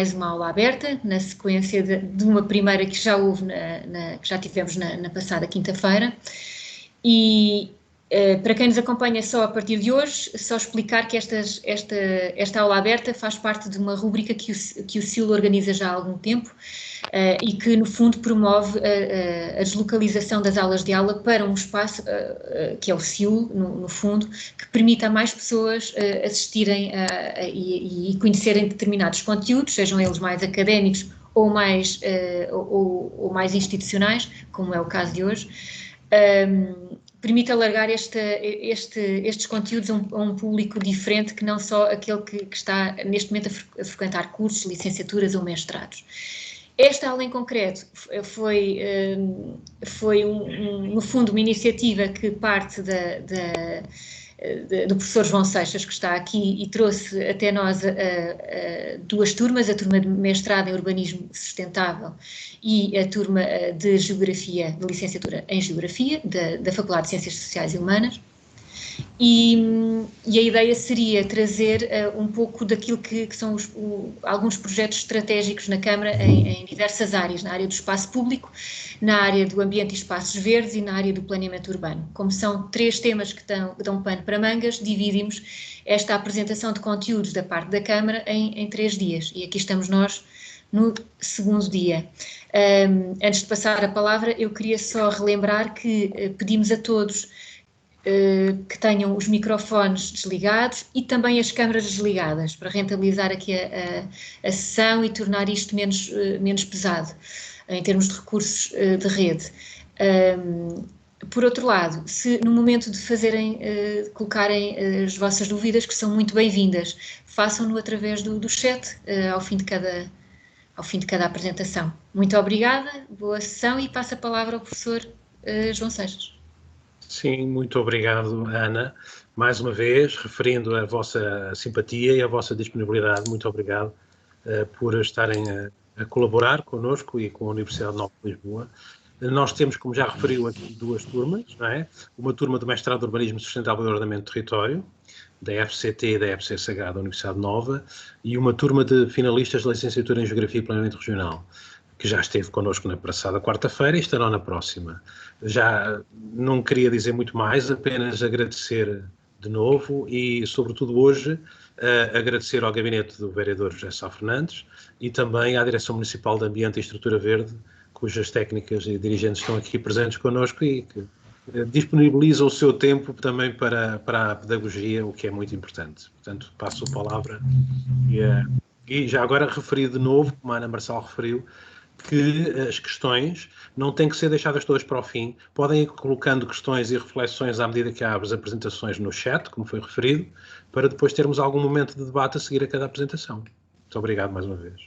mais uma aula aberta, na sequência de uma primeira que já houve, que já tivemos na passada quinta-feira. E para quem nos acompanha só a partir de hoje, só explicar que esta aula aberta faz parte de uma rúbrica que o SIL organiza já há algum tempo e que, no fundo, promove a deslocalização das aulas de aula para um espaço, que é o SIL, no fundo, que permita a mais pessoas assistirem e conhecerem determinados conteúdos, sejam eles mais académicos ou mais institucionais, como é o caso de hoje. Permite alargar estes conteúdos a um público diferente que não só aquele que está neste momento a frequentar cursos, licenciaturas ou mestrados. Esta aula em concreto foi no fundo, uma iniciativa que parte do professor João Seixas, que está aqui, e trouxe até nós duas turmas, a turma de mestrado em Urbanismo Sustentável e a turma de Geografia, de Licenciatura em Geografia, da Faculdade de Ciências Sociais e Humanas. E a ideia seria trazer um pouco daquilo que são alguns projetos estratégicos na Câmara em diversas áreas, na área do espaço público, na área do ambiente e espaços verdes e na área do planeamento urbano. Como são 3 temas que dão pano para mangas, dividimos esta apresentação de conteúdos da parte da Câmara em 3 dias. E aqui estamos nós no segundo dia. Antes de passar a palavra, eu queria só relembrar que pedimos a todos que tenham os microfones desligados e também as câmaras desligadas, para rentabilizar aqui a sessão e tornar isto menos pesado, em termos de recursos de rede. Por outro lado, se no momento de colocarem as vossas dúvidas, que são muito bem-vindas, façam-no através do chat ao fim de cada apresentação. Muito obrigada, boa sessão, e passo a palavra ao professor João Seixas. Sim, muito obrigado, Ana. Mais uma vez, referindo a vossa simpatia e a vossa disponibilidade, muito obrigado por estarem a colaborar connosco e com a Universidade Nova de Lisboa. Nós temos, como já referiu aqui, 2 turmas, não é? Uma turma de mestrado de Urbanismo Sustentável e Ordenamento do Território, da FCT e da FCSH da Universidade Nova, e uma turma de finalistas de licenciatura em Geografia e Planeamento Regional, que já esteve connosco na passada quarta-feira e estará na próxima. Já não queria dizer muito mais, apenas agradecer de novo e, sobretudo hoje, agradecer ao gabinete do vereador José Sá Fernandes e também à Direção Municipal de Ambiente e Estrutura Verde, cujas técnicas e dirigentes estão aqui presentes connosco e que disponibilizam o seu tempo também para a pedagogia, o que é muito importante. Portanto, passo a palavra e já agora referir de novo, como a Ana Marçal referiu, que as questões não têm que ser deixadas todas para o fim, podem ir colocando questões e reflexões à medida que há as apresentações no chat, como foi referido, para depois termos algum momento de debate a seguir a cada apresentação. Muito obrigado mais uma vez.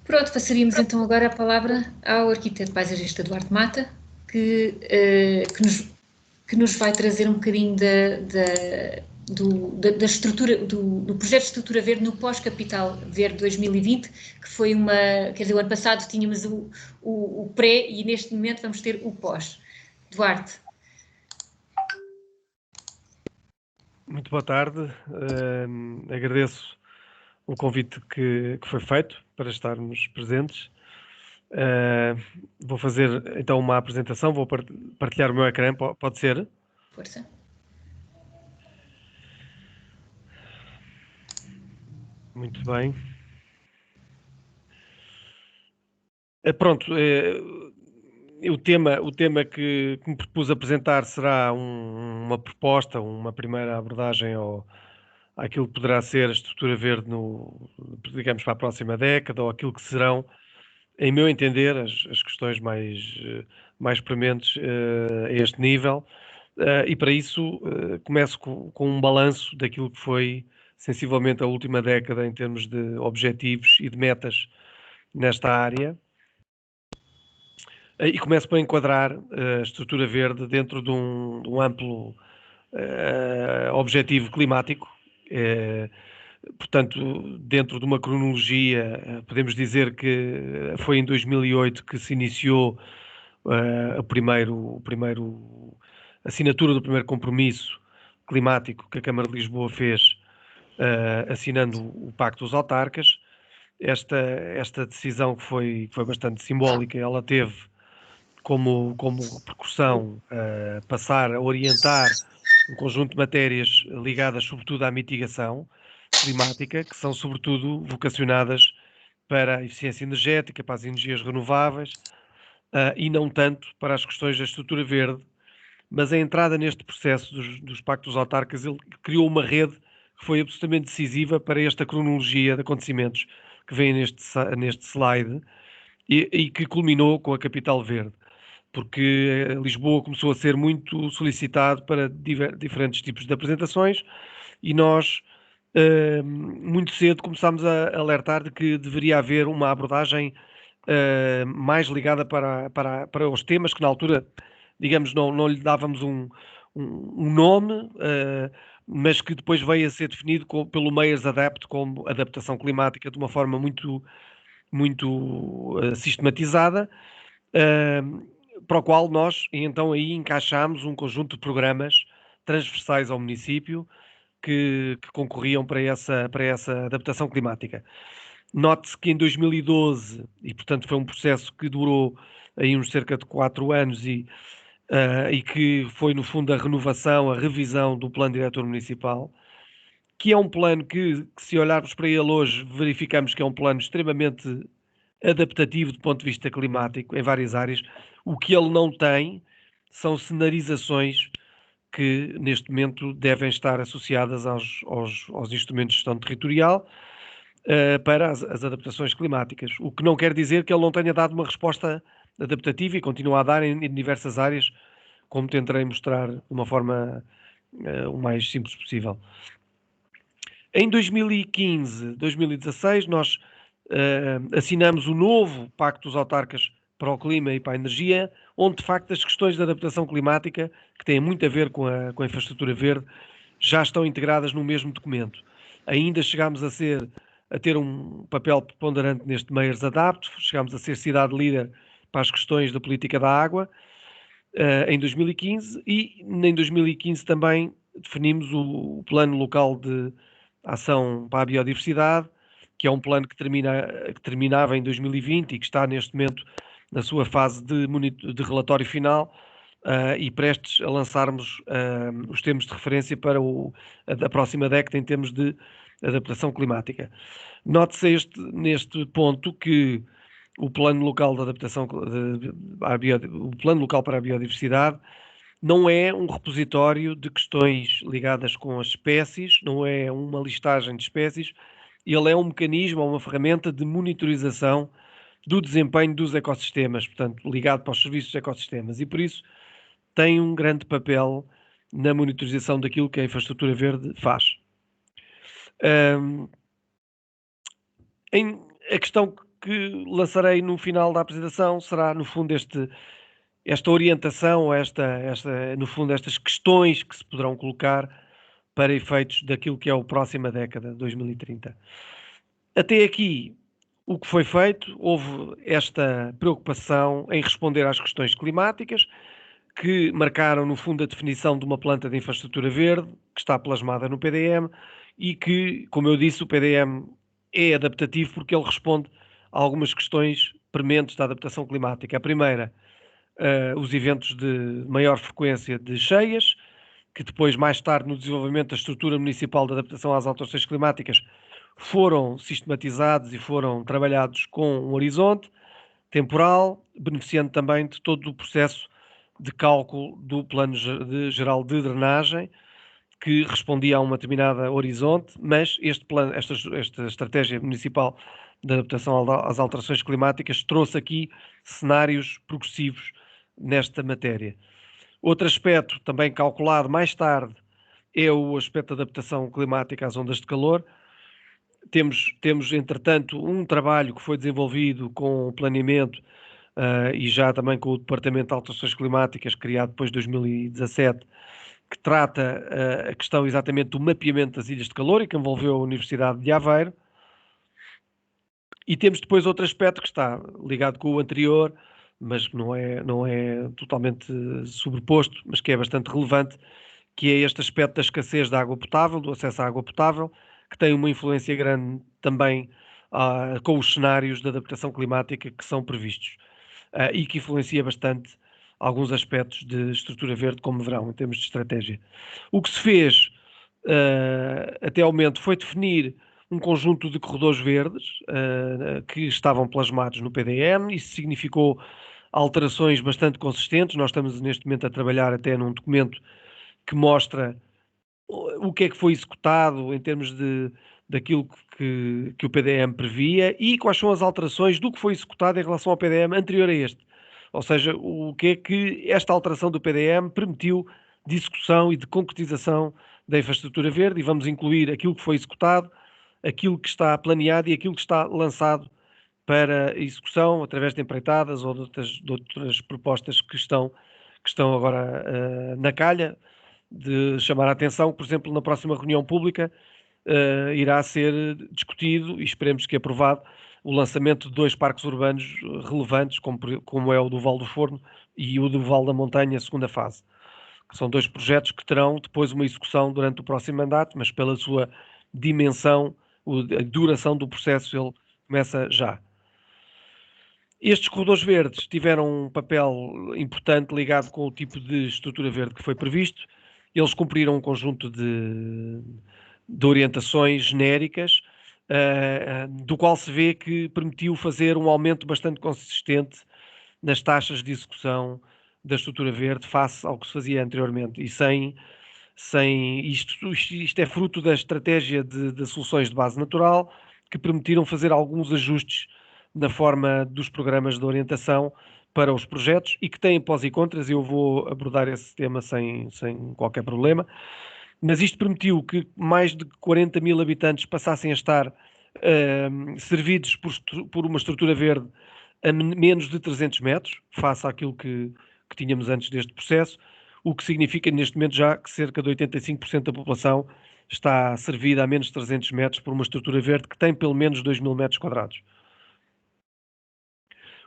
Pronto, passaríamos então agora a palavra ao arquiteto paisagista Duarte Mata, que nos vai trazer um bocadinho da estrutura, do projeto de estrutura verde no pós-Capital Verde 2020, que foi o ano passado tínhamos o pré e neste momento vamos ter o pós. Duarte. Muito boa tarde, agradeço o convite que foi feito para estarmos presentes. Vou fazer então uma apresentação, vou partilhar o meu ecrã, pode ser? Força. Muito bem. Pronto, o tema que me propus apresentar será uma proposta, uma primeira abordagem àquilo que poderá ser a estrutura verde digamos, para a próxima década, ou aquilo que serão, em meu entender, as questões mais prementes a este nível. E para isso começo com um balanço daquilo que foi sensivelmente a última década em termos de objetivos e de metas nesta área. E começo por enquadrar a estrutura verde dentro de um amplo objetivo climático. Portanto, dentro de uma cronologia, podemos dizer que foi em 2008 que se iniciou a assinatura do primeiro compromisso climático que a Câmara de Lisboa fez assinando o Pacto dos Autarcas. Esta decisão que foi bastante simbólica, ela teve como repercussão passar a orientar um conjunto de matérias ligadas sobretudo à mitigação climática, que são sobretudo vocacionadas para a eficiência energética, para as energias renováveis, e não tanto para as questões da estrutura verde. Mas a entrada neste processo dos pactos autarcas, ele criou uma rede que foi absolutamente decisiva para esta cronologia de acontecimentos que vem neste slide e que culminou com a Capital Verde, porque Lisboa começou a ser muito solicitado para diferentes tipos de apresentações e nós muito cedo começámos a alertar de que deveria haver uma abordagem mais ligada para os temas que na altura, digamos, não lhe dávamos um nome, mas que depois veio a ser definido pelo Meyers Adapt como adaptação climática de uma forma muito sistematizada, para o qual nós então aí encaixámos um conjunto de programas transversais ao município que concorriam para essa adaptação climática. Note-se que em 2012, e portanto foi um processo que durou aí uns cerca de 4 anos e que foi no fundo a renovação, a revisão do Plano Diretor Municipal, que é um plano que se olharmos para ele hoje, verificamos que é um plano extremamente adaptativo do ponto de vista climático em várias áreas. O que ele não tem são cenarizações que neste momento devem estar associadas aos instrumentos de gestão territorial para as adaptações climáticas. O que não quer dizer que ele não tenha dado uma resposta adaptativa e continua a dar em diversas áreas, como tentarei mostrar de uma forma o mais simples possível. Em 2015, 2016, nós assinamos o novo Pacto dos Autarcas para o Clima e para a Energia, onde de facto as questões de adaptação climática, que têm muito a ver com a infraestrutura verde, já estão integradas no mesmo documento. Ainda chegámos a ter um papel preponderante neste Meyers Adapt, chegámos a ser cidade líder para as questões da política da água em 2015 e em 2015 também definimos o Plano Local de Ação para a Biodiversidade, que é um plano que terminava em 2020 e que está neste momento na sua fase de relatório final e prestes a lançarmos os termos de referência para a próxima década em termos de adaptação climática. Note-se neste ponto que o Plano Local de Adaptação, o Plano Local para a Biodiversidade não é um repositório de questões ligadas com as espécies, não é uma listagem de espécies, ele é um mecanismo, uma ferramenta de monitorização do desempenho dos ecossistemas, portanto, ligado para os serviços de ecossistemas, e por isso tem um grande papel na monitorização daquilo que a infraestrutura verde faz. A questão que lançarei no final da apresentação será, no fundo, esta orientação, no fundo, estas questões que se poderão colocar para efeitos daquilo que é a próxima década, 2030. Até aqui, o que foi feito, houve esta preocupação em responder às questões climáticas, que marcaram, no fundo, a definição de uma planta de infraestrutura verde, que está plasmada no PDM, e que, como eu disse, o PDM é adaptativo porque ele responde a algumas questões prementes da adaptação climática. A primeira, os eventos de maior frequência de cheias, que depois, mais tarde, no desenvolvimento da estrutura municipal de adaptação às alterações climáticas, foram sistematizados e foram trabalhados com um horizonte temporal, beneficiando também de todo o processo de cálculo do Plano Geral de Drenagem, que respondia a uma determinada horizonte, mas esta estratégia municipal de adaptação às alterações climáticas trouxe aqui cenários progressivos nesta matéria. Outro aspecto também calculado mais tarde é o aspecto da adaptação climática às ondas de calor. Temos, entretanto, um trabalho que foi desenvolvido com o planeamento e já também com o Departamento de Alterações Climáticas, criado depois de 2017, que trata a questão exatamente do mapeamento das ilhas de calor e que envolveu a Universidade de Aveiro. E temos depois outro aspecto que está ligado com o anterior, mas que não é totalmente sobreposto, mas que é bastante relevante, que é este aspecto da escassez da água potável, do acesso à água potável, que tem uma influência grande também com os cenários de adaptação climática que são previstos e que influencia bastante alguns aspectos de estrutura verde, como verão, em termos de estratégia. O que se fez até ao momento foi definir um conjunto de corredores verdes que estavam plasmados no PDM. Isso significou alterações bastante consistentes. Nós estamos neste momento a trabalhar até num documento que mostra o que é que foi executado em termos daquilo que o PDM previa e quais são as alterações do que foi executado em relação ao PDM anterior a este. Ou seja, o que é que esta alteração do PDM permitiu de execução e de concretização da infraestrutura verde, e vamos incluir aquilo que foi executado, aquilo que está planeado e aquilo que está lançado para execução através de empreitadas ou de outras propostas que estão agora na calha, de chamar a atenção, por exemplo, na próxima reunião pública irá ser discutido e esperemos que aprovado o lançamento de 2 parques urbanos relevantes, como é o do Val do Forno e o do Val da Montanha, segunda fase, que são 2 projetos que terão depois uma execução durante o próximo mandato, mas pela sua dimensão, a duração do processo, ele começa já. Estes corredores verdes tiveram um papel importante ligado com o tipo de estrutura verde que foi previsto. Eles cumpriram um conjunto de orientações genéricas, do qual se vê que permitiu fazer um aumento bastante consistente nas taxas de execução da estrutura verde face ao que se fazia anteriormente. E isto é fruto da estratégia de soluções de base natural que permitiram fazer alguns ajustes na forma dos programas de orientação para os projetos e que têm pós e contras. Eu vou abordar esse tema sem qualquer problema. Mas isto permitiu que mais de 40 mil habitantes passassem a estar servidos por uma estrutura verde a menos de 300 metros, face àquilo que tínhamos antes deste processo, o que significa neste momento já que cerca de 85% da população está servida a menos de 300 metros por uma estrutura verde que tem pelo menos 2 mil metros quadrados.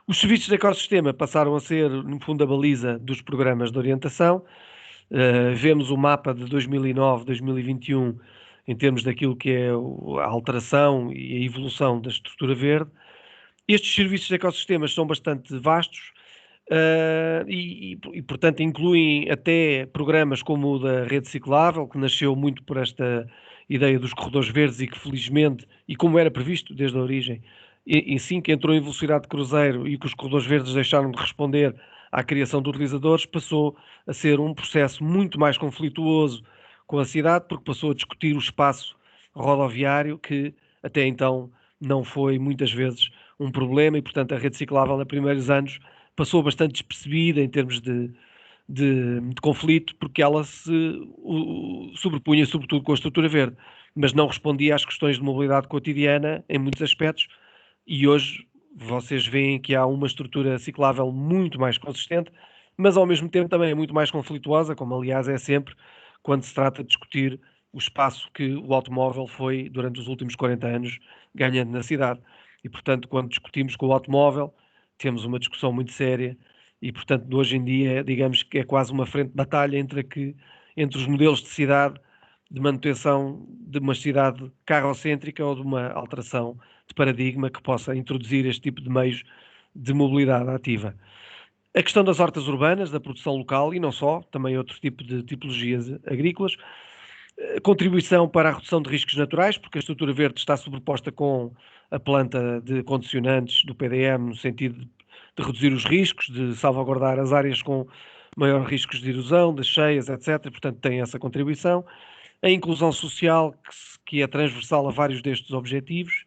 Os serviços de ecossistema passaram a ser, no fundo, a baliza dos programas de orientação. Vemos o mapa de 2009-2021 em termos daquilo que é a alteração e a evolução da estrutura verde. Estes serviços de ecossistemas são bastante vastos e, portanto, incluem até programas como o da rede ciclável, que nasceu muito por esta ideia dos corredores verdes e que, felizmente, e como era previsto desde a origem, e sim que entrou em velocidade de cruzeiro e que os corredores verdes deixaram de responder à criação de utilizadores, passou a ser um processo muito mais conflituoso com a cidade, porque passou a discutir o espaço rodoviário, que até então não foi muitas vezes um problema, e portanto a rede ciclável nos primeiros anos passou bastante despercebida em termos de conflito, porque ela se sobrepunha sobretudo com a estrutura verde, mas não respondia às questões de mobilidade cotidiana em muitos aspectos, e hoje vocês veem que há uma estrutura ciclável muito mais consistente, mas ao mesmo tempo também é muito mais conflituosa, como aliás é sempre quando se trata de discutir o espaço que o automóvel foi, durante os últimos 40 anos, ganhando na cidade. E, portanto, quando discutimos com o automóvel, temos uma discussão muito séria e, portanto, hoje em dia, digamos que é quase uma frente de batalha entre os modelos de cidade, de manutenção de uma cidade carrocêntrica ou de uma alteração de paradigma que possa introduzir este tipo de meios de mobilidade ativa. A questão das hortas urbanas, da produção local e não só, também outro tipo de tipologias agrícolas. Contribuição para a redução de riscos naturais, porque a estrutura verde está sobreposta com a planta de condicionantes do PDM, no sentido de reduzir os riscos, de salvaguardar as áreas com maiores riscos de erosão, de cheias, etc. Portanto, tem essa contribuição. A inclusão social, que é transversal a vários destes objetivos.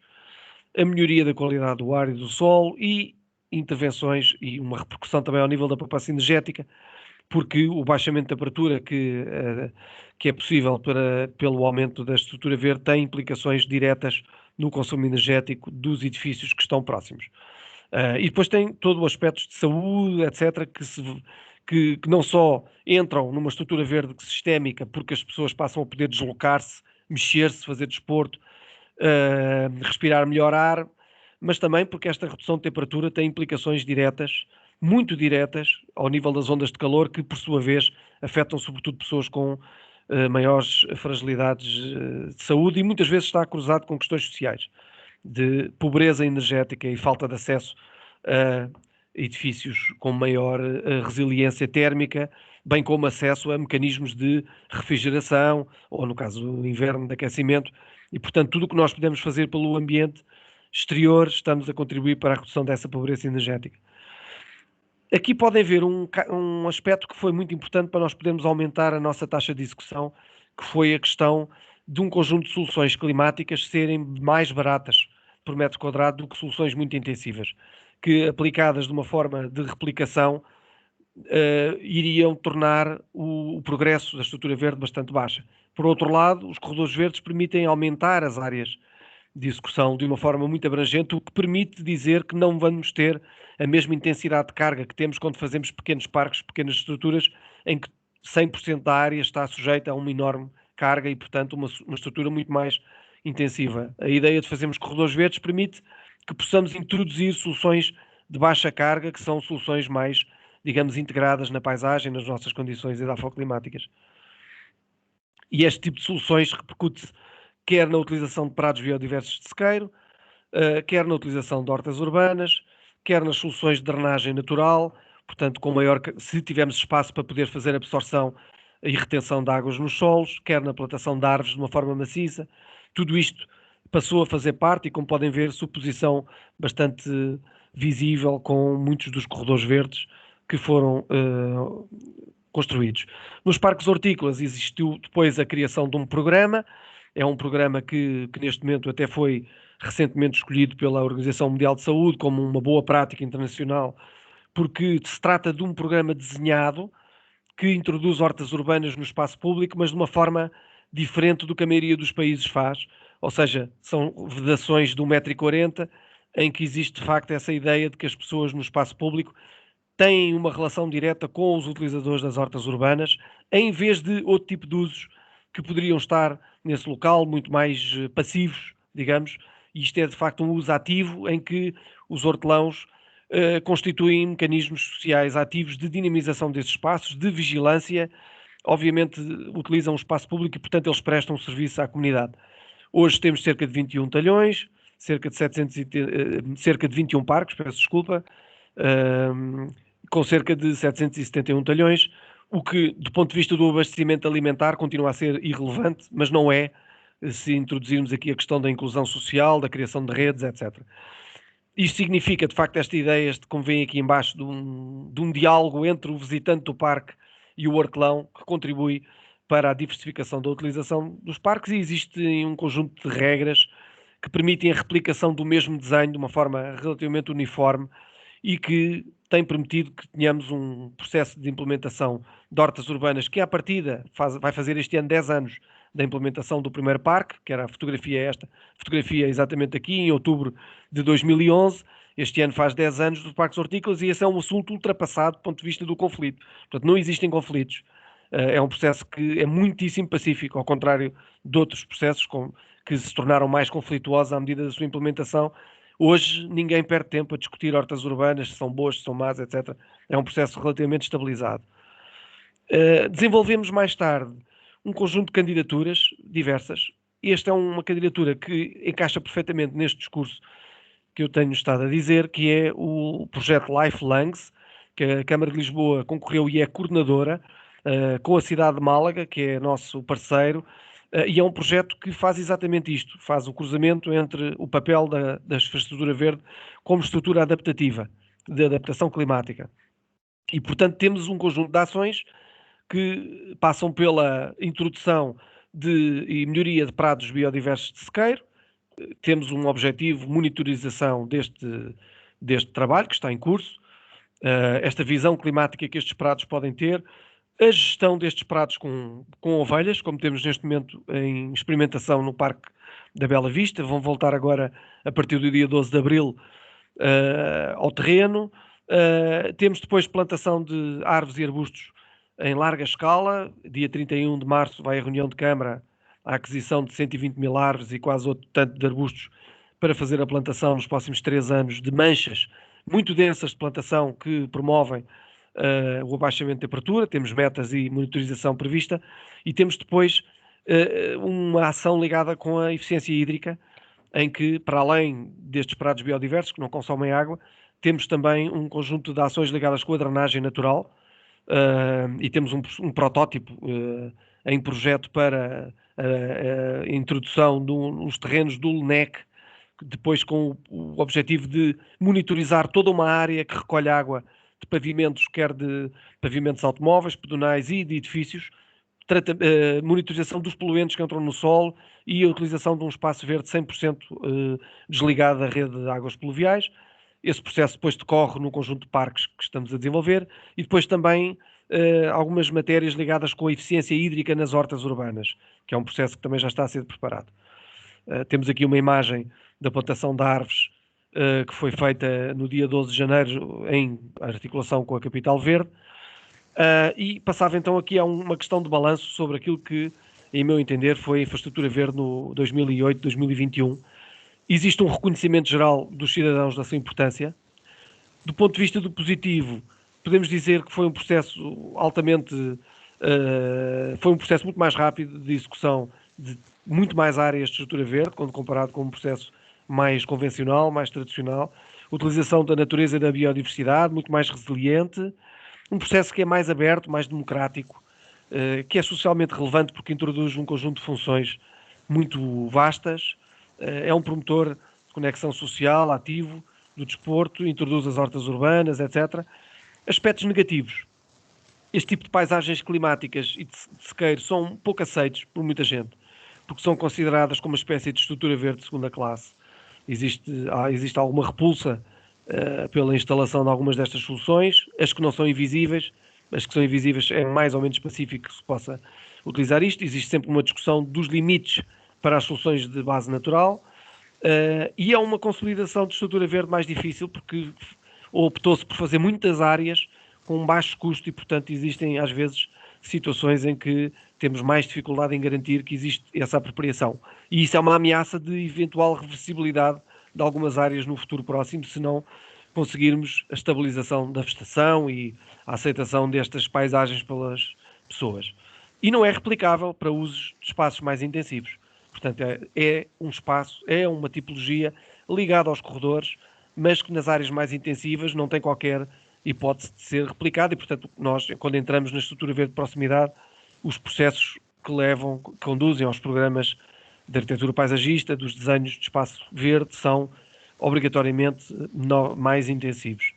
A melhoria da qualidade do ar e do solo e intervenções e uma repercussão também ao nível da poupança energética, porque o baixamento de temperatura que é possível pelo aumento da estrutura verde tem implicações diretas no consumo energético dos edifícios que estão próximos. E depois tem todo o aspecto de saúde, etc., que não só entram numa estrutura verde sistémica, porque as pessoas passam a poder deslocar-se, mexer-se, fazer desporto, respirar melhor ar, mas também porque esta redução de temperatura tem implicações diretas, muito diretas, ao nível das ondas de calor, que por sua vez afetam sobretudo pessoas com maiores fragilidades de saúde, e muitas vezes está cruzado com questões sociais, de pobreza energética e falta de acesso a edifícios com maior resiliência térmica, bem como acesso a mecanismos de refrigeração, ou no caso do inverno, de aquecimento, e portanto tudo o que nós podemos fazer pelo ambiente exterior, estamos a contribuir para a redução dessa pobreza energética. Aqui podem ver um aspecto que foi muito importante para nós podermos aumentar a nossa taxa de execução, que foi a questão de um conjunto de soluções climáticas serem mais baratas por metro quadrado do que soluções muito intensivas, que aplicadas de uma forma de replicação iriam tornar o progresso da estrutura verde bastante baixa. Por outro lado, os corredores verdes permitem aumentar as áreas de execução de uma forma muito abrangente, o que permite dizer que não vamos ter a mesma intensidade de carga que temos quando fazemos pequenos parques, pequenas estruturas, em que 100% da área está sujeita a uma enorme carga e, portanto, uma estrutura muito mais intensiva. A ideia de fazermos corredores verdes permite que possamos introduzir soluções de baixa carga, que são soluções mais, digamos, integradas na paisagem, nas nossas condições edafoclimáticas. E este tipo de soluções repercute-se quer na utilização de prados biodiversos de sequeiro, quer na utilização de hortas urbanas, quer nas soluções de drenagem natural, portanto, se tivermos espaço para poder fazer absorção e retenção de águas nos solos, quer na plantação de árvores de uma forma maciça. Tudo isto passou a fazer parte e, como podem ver, suposição bastante visível com muitos dos corredores verdes que foram construídos. Nos parques hortícolas existiu depois a criação de um programa. É um programa que neste momento até foi recentemente escolhido pela Organização Mundial de Saúde como uma boa prática internacional, porque se trata de um programa desenhado que introduz hortas urbanas no espaço público, mas de uma forma diferente do que a maioria dos países faz. Ou seja, são vedações de 1,40 m, em que existe de facto essa ideia de que as pessoas no espaço público têm uma relação direta com os utilizadores das hortas urbanas, em vez de outro tipo de usos que poderiam estar nesse local, muito mais passivos, digamos, e isto é de facto um uso ativo em que os hortelãos constituem mecanismos sociais ativos de dinamização desses espaços, de vigilância, obviamente utilizam o espaço público e, portanto, eles prestam serviço à comunidade. Hoje temos cerca de 21 talhões, cerca de 21 parques, peço desculpa, com cerca de 771 talhões, o que, do ponto de vista do abastecimento alimentar, continua a ser irrelevante, mas não é se introduzirmos aqui a questão da inclusão social, da criação de redes, etc. Isto significa, de facto, esta ideia, como vem aqui em baixo, de um diálogo entre o visitante do parque e o hortelão, que contribui para a diversificação da utilização dos parques, e existe um conjunto de regras que permitem a replicação do mesmo desenho de uma forma relativamente uniforme e que tem permitido que tenhamos um processo de implementação de hortas urbanas que, à partida, vai fazer este ano 10 anos da implementação do primeiro parque, que era a fotografia exatamente aqui, em outubro de 2011. Este ano faz 10 anos dos parques hortícolas e esse é um assunto ultrapassado do ponto de vista do conflito. Portanto, não existem conflitos. É um processo que é muitíssimo pacífico, ao contrário de outros processos que se tornaram mais conflituosos à medida da sua implementação. Hoje ninguém perde tempo a discutir hortas urbanas, se são boas, se são más, etc. É um processo relativamente estabilizado. Desenvolvemos mais tarde um conjunto de candidaturas diversas. Esta é uma candidatura que encaixa perfeitamente neste discurso que eu tenho estado a dizer, que é o projeto Life Lungs, que a Câmara de Lisboa concorreu e é coordenadora, com a cidade de Málaga, que é nosso parceiro, e é um projeto que faz exatamente isto, faz o cruzamento entre o papel da infraestrutura verde como estrutura adaptativa, de adaptação climática. E, portanto, temos um conjunto de ações que passam pela introdução e melhoria de prados biodiversos de sequeiro. Temos um objetivo de monitorização deste trabalho que está em curso, esta visão climática que estes prados podem ter, a gestão destes prados com ovelhas, como temos neste momento em experimentação no Parque da Bela Vista. Vão voltar agora, a partir do dia 12 de abril, ao terreno. Temos depois plantação de árvores e arbustos em larga escala. Dia 31 de março vai a reunião de Câmara, a aquisição de 120 mil árvores e quase outro tanto de arbustos para fazer a plantação nos próximos 3 anos de manchas muito densas de plantação que promovem o abaixamento de temperatura, temos metas e monitorização prevista, e temos depois uma ação ligada com a eficiência hídrica, em que, para além destes prados biodiversos que não consomem água, temos também um conjunto de ações ligadas com a drenagem natural, e temos um protótipo em projeto para a introdução nos terrenos do LNEC, depois com o objetivo de monitorizar toda uma área que recolhe água de pavimentos, quer de pavimentos automóveis, pedonais e de edifícios, monitorização dos poluentes que entram no solo e a utilização de um espaço verde 100% desligado da rede de águas pluviais. Esse processo depois decorre num conjunto de parques que estamos a desenvolver e depois também algumas matérias ligadas com a eficiência hídrica nas hortas urbanas, que é um processo que também já está a ser preparado. Temos aqui uma imagem da plantação de árvores que foi feita no dia 12 de janeiro em articulação com a Capital Verde. E passava então aqui a uma questão de balanço sobre aquilo que, em meu entender, foi a infraestrutura verde no 2008-2021. Existe um reconhecimento geral dos cidadãos da sua importância. Do ponto de vista do positivo, podemos dizer que foi um processo foi um processo muito mais rápido de execução de muito mais áreas de estrutura verde, quando comparado com um processo mais convencional, mais tradicional. Utilização da natureza e da biodiversidade, muito mais resiliente. Um processo que é mais aberto, mais democrático, que é socialmente relevante porque introduz um conjunto de funções muito vastas, é um promotor de conexão social, ativo, do desporto, introduz as hortas urbanas, etc. Aspectos negativos. Este tipo de paisagens climáticas e de sequeiro são pouco aceitos por muita gente, porque são consideradas como uma espécie de estrutura verde de segunda classe. Existe alguma repulsa pela instalação de algumas destas soluções, as que não são invisíveis, as que são invisíveis é mais ou menos específico que se possa utilizar isto. Existe sempre uma discussão dos limites para as soluções de base natural e é uma consolidação de estrutura verde mais difícil porque optou-se por fazer muitas áreas com um baixo custo e, portanto, existem às vezes situações em que temos mais dificuldade em garantir que existe essa apropriação. E isso é uma ameaça de eventual reversibilidade de algumas áreas no futuro próximo, se não conseguirmos a estabilização da vegetação e a aceitação destas paisagens pelas pessoas. E não é replicável para usos de espaços mais intensivos. Portanto, é um espaço, é uma tipologia ligada aos corredores, mas que nas áreas mais intensivas não tem qualquer hipótese de ser replicada e, portanto, nós, quando entramos na estrutura verde de proximidade, os processos que conduzem aos programas de arquitetura paisagista, dos desenhos de espaço verde, são obrigatoriamente mais intensivos.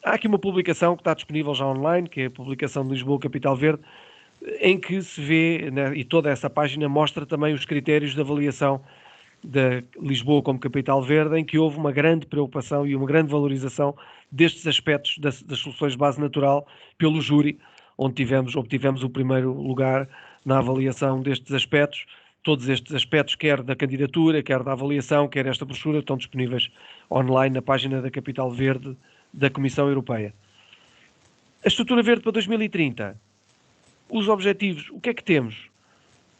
Há aqui uma publicação que está disponível já online, que é a publicação de Lisboa Capital Verde, em que se vê, né, e toda essa página mostra também os critérios de avaliação da Lisboa como capital verde, em que houve uma grande preocupação e uma grande valorização destes aspectos das soluções de base natural pelo júri, onde obtivemos o primeiro lugar na avaliação destes aspectos. Todos estes aspectos, quer da candidatura, quer da avaliação, quer esta brochura, estão disponíveis online na página da Capital Verde da Comissão Europeia. A estrutura verde para 2030. Os objetivos, o que é que temos?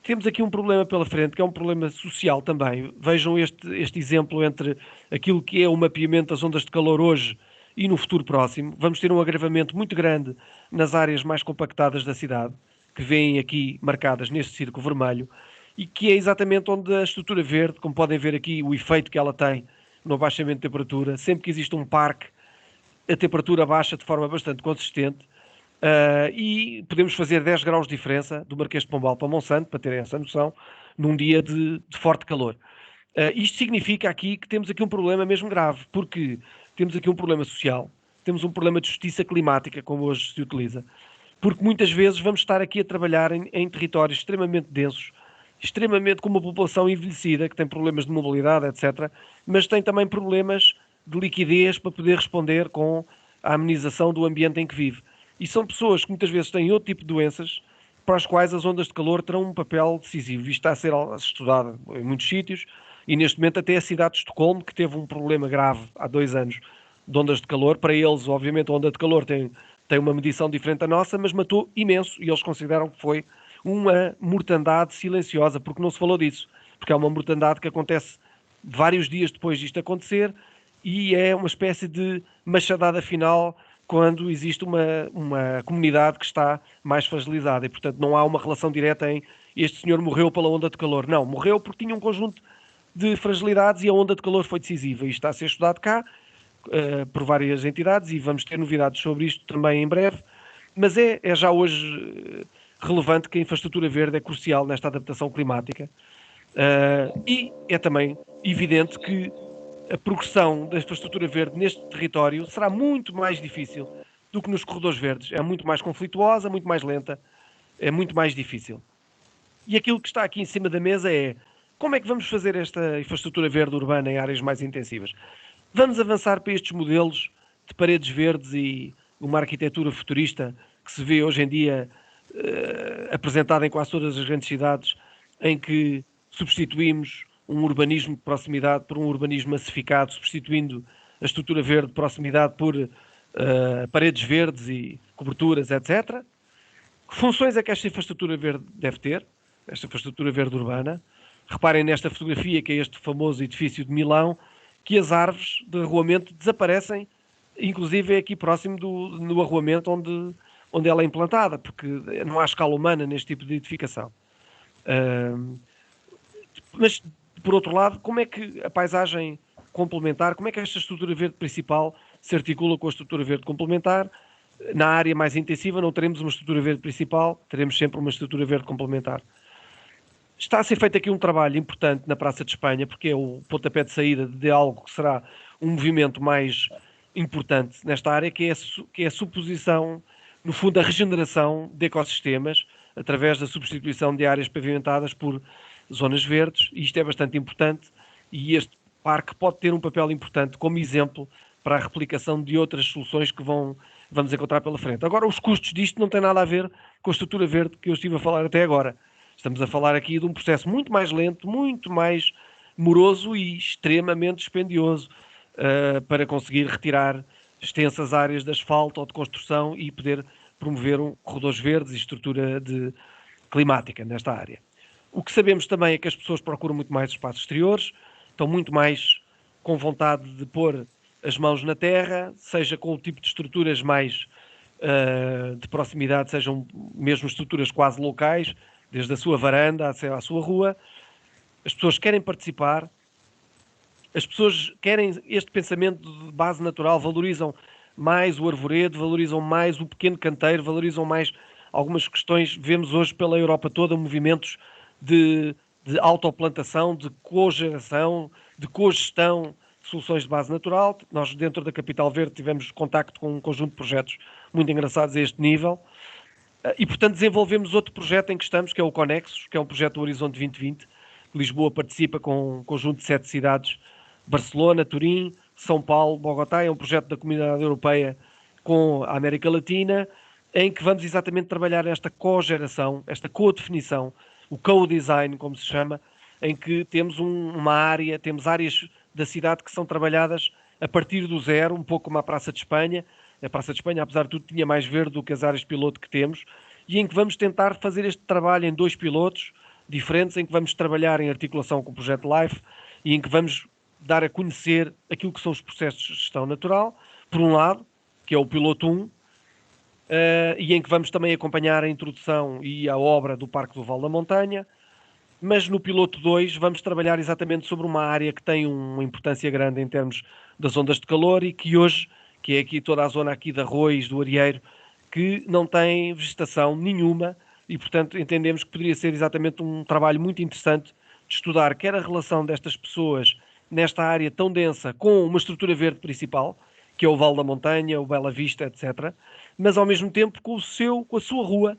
Temos aqui um problema pela frente, que é um problema social também. Vejam este exemplo entre aquilo que é o mapeamento das ondas de calor hoje e no futuro próximo. Vamos ter um agravamento muito grande nas áreas mais compactadas da cidade, que vêm aqui marcadas neste círculo vermelho, e que é exatamente onde a estrutura verde, como podem ver aqui, o efeito que ela tem no abaixamento de temperatura. Sempre que existe um parque, a temperatura baixa de forma bastante consistente. E podemos fazer 10 graus de diferença do Marquês de Pombal para Monsanto, para terem essa noção, num dia de forte calor. Isto significa aqui que temos aqui um problema mesmo grave, porque temos aqui um problema social, temos um problema de justiça climática, como hoje se utiliza, porque muitas vezes vamos estar aqui a trabalhar em territórios extremamente densos, extremamente com uma população envelhecida, que tem problemas de mobilidade, etc., mas tem também problemas de liquidez para poder responder com a amenização do ambiente em que vive. E são pessoas que muitas vezes têm outro tipo de doenças para as quais as ondas de calor terão um papel decisivo. Isto está a ser estudado em muitos sítios e neste momento até a cidade de Estocolmo, que teve um problema grave há 2 anos de ondas de calor. Para eles, obviamente, a onda de calor tem uma medição diferente da nossa, mas matou imenso e eles consideram que foi uma mortandade silenciosa, porque não se falou disso. Porque é uma mortandade que acontece vários dias depois disto acontecer e é uma espécie de machadada final quando existe uma comunidade que está mais fragilizada e, portanto, não há uma relação direta em este senhor morreu pela onda de calor. Não, morreu porque tinha um conjunto de fragilidades e a onda de calor foi decisiva. Isto está a ser estudado cá por várias entidades e vamos ter novidades sobre isto também em breve, mas é já hoje relevante que a infraestrutura verde é crucial nesta adaptação climática e é também evidente que a progressão da infraestrutura verde neste território será muito mais difícil do que nos corredores verdes. É muito mais conflituosa, muito mais lenta, é muito mais difícil. E aquilo que está aqui em cima da mesa é como é que vamos fazer esta infraestrutura verde urbana em áreas mais intensivas? Vamos avançar para estes modelos de paredes verdes e uma arquitetura futurista que se vê hoje em dia apresentada em quase todas as grandes cidades, em que substituímos um urbanismo de proximidade por um urbanismo massificado, substituindo a estrutura verde de proximidade por paredes verdes e coberturas, etc. Que funções é que esta infraestrutura verde deve ter? Esta infraestrutura verde urbana. Reparem nesta fotografia, que é este famoso edifício de Milão, que as árvores de arruamento desaparecem, inclusive aqui próximo do arruamento onde ela é implantada, porque não há escala humana neste tipo de edificação. Mas, por outro lado, como é que a paisagem complementar, como é que esta estrutura verde principal se articula com a estrutura verde complementar? Na área mais intensiva não teremos uma estrutura verde principal, teremos sempre uma estrutura verde complementar. Está a ser feito aqui um trabalho importante na Praça de Espanha, porque é o pontapé de saída de algo que será um movimento mais importante nesta área, que é a suposição, no fundo, a regeneração de ecossistemas através da substituição de áreas pavimentadas por zonas verdes, e isto é bastante importante, e este parque pode ter um papel importante como exemplo para a replicação de outras soluções que vamos encontrar pela frente. Agora, os custos disto não têm nada a ver com a estrutura verde que eu estive a falar até agora. Estamos a falar aqui de um processo muito mais lento, muito mais moroso e extremamente dispendioso para conseguir retirar extensas áreas de asfalto ou de construção e poder promover corredores verdes e estrutura climática nesta área. O que sabemos também é que as pessoas procuram muito mais espaços exteriores, estão muito mais com vontade de pôr as mãos na terra, seja com o tipo de estruturas mais de proximidade, sejam mesmo estruturas quase locais, desde a sua varanda à sua rua. As pessoas querem participar, as pessoas querem este pensamento de base natural, valorizam mais o arvoredo, valorizam mais o pequeno canteiro, valorizam mais algumas questões. Vemos hoje pela Europa toda movimentos de autoplantação, de cogeração, de cogestão de soluções de base natural. Nós, dentro da Capital Verde, tivemos contacto com um conjunto de projetos muito engraçados a este nível. E, portanto, desenvolvemos outro projeto em que estamos, que é o Conexos, que é um projeto do Horizonte 2020. Lisboa participa com um conjunto de 7 cidades, Barcelona, Turim, São Paulo, Bogotá. É um projeto da Comunidade Europeia com a América Latina, em que vamos exatamente trabalhar esta cogeração, esta co-definição, o co-design, como se chama, em que temos temos áreas da cidade que são trabalhadas a partir do zero, um pouco como a Praça de Espanha. A Praça de Espanha, apesar de tudo, tinha mais verde do que as áreas piloto que temos, e em que vamos tentar fazer este trabalho em 2 pilotos diferentes, em que vamos trabalhar em articulação com o projeto LIFE e em que vamos dar a conhecer aquilo que são os processos de gestão natural, por um lado, que é o piloto 1, e em que vamos também acompanhar a introdução e a obra do Parque do Vale da Montanha, mas no piloto 2 vamos trabalhar exatamente sobre uma área que tem uma importância grande em termos das ondas de calor e que hoje, que é aqui toda a zona aqui de Arroios, do Arieiro, que não tem vegetação nenhuma e, portanto, entendemos que poderia ser exatamente um trabalho muito interessante de estudar quer a relação destas pessoas nesta área tão densa com uma estrutura verde principal, que é o Vale da Montanha, o Bela Vista, etc., mas ao mesmo tempo com a sua rua,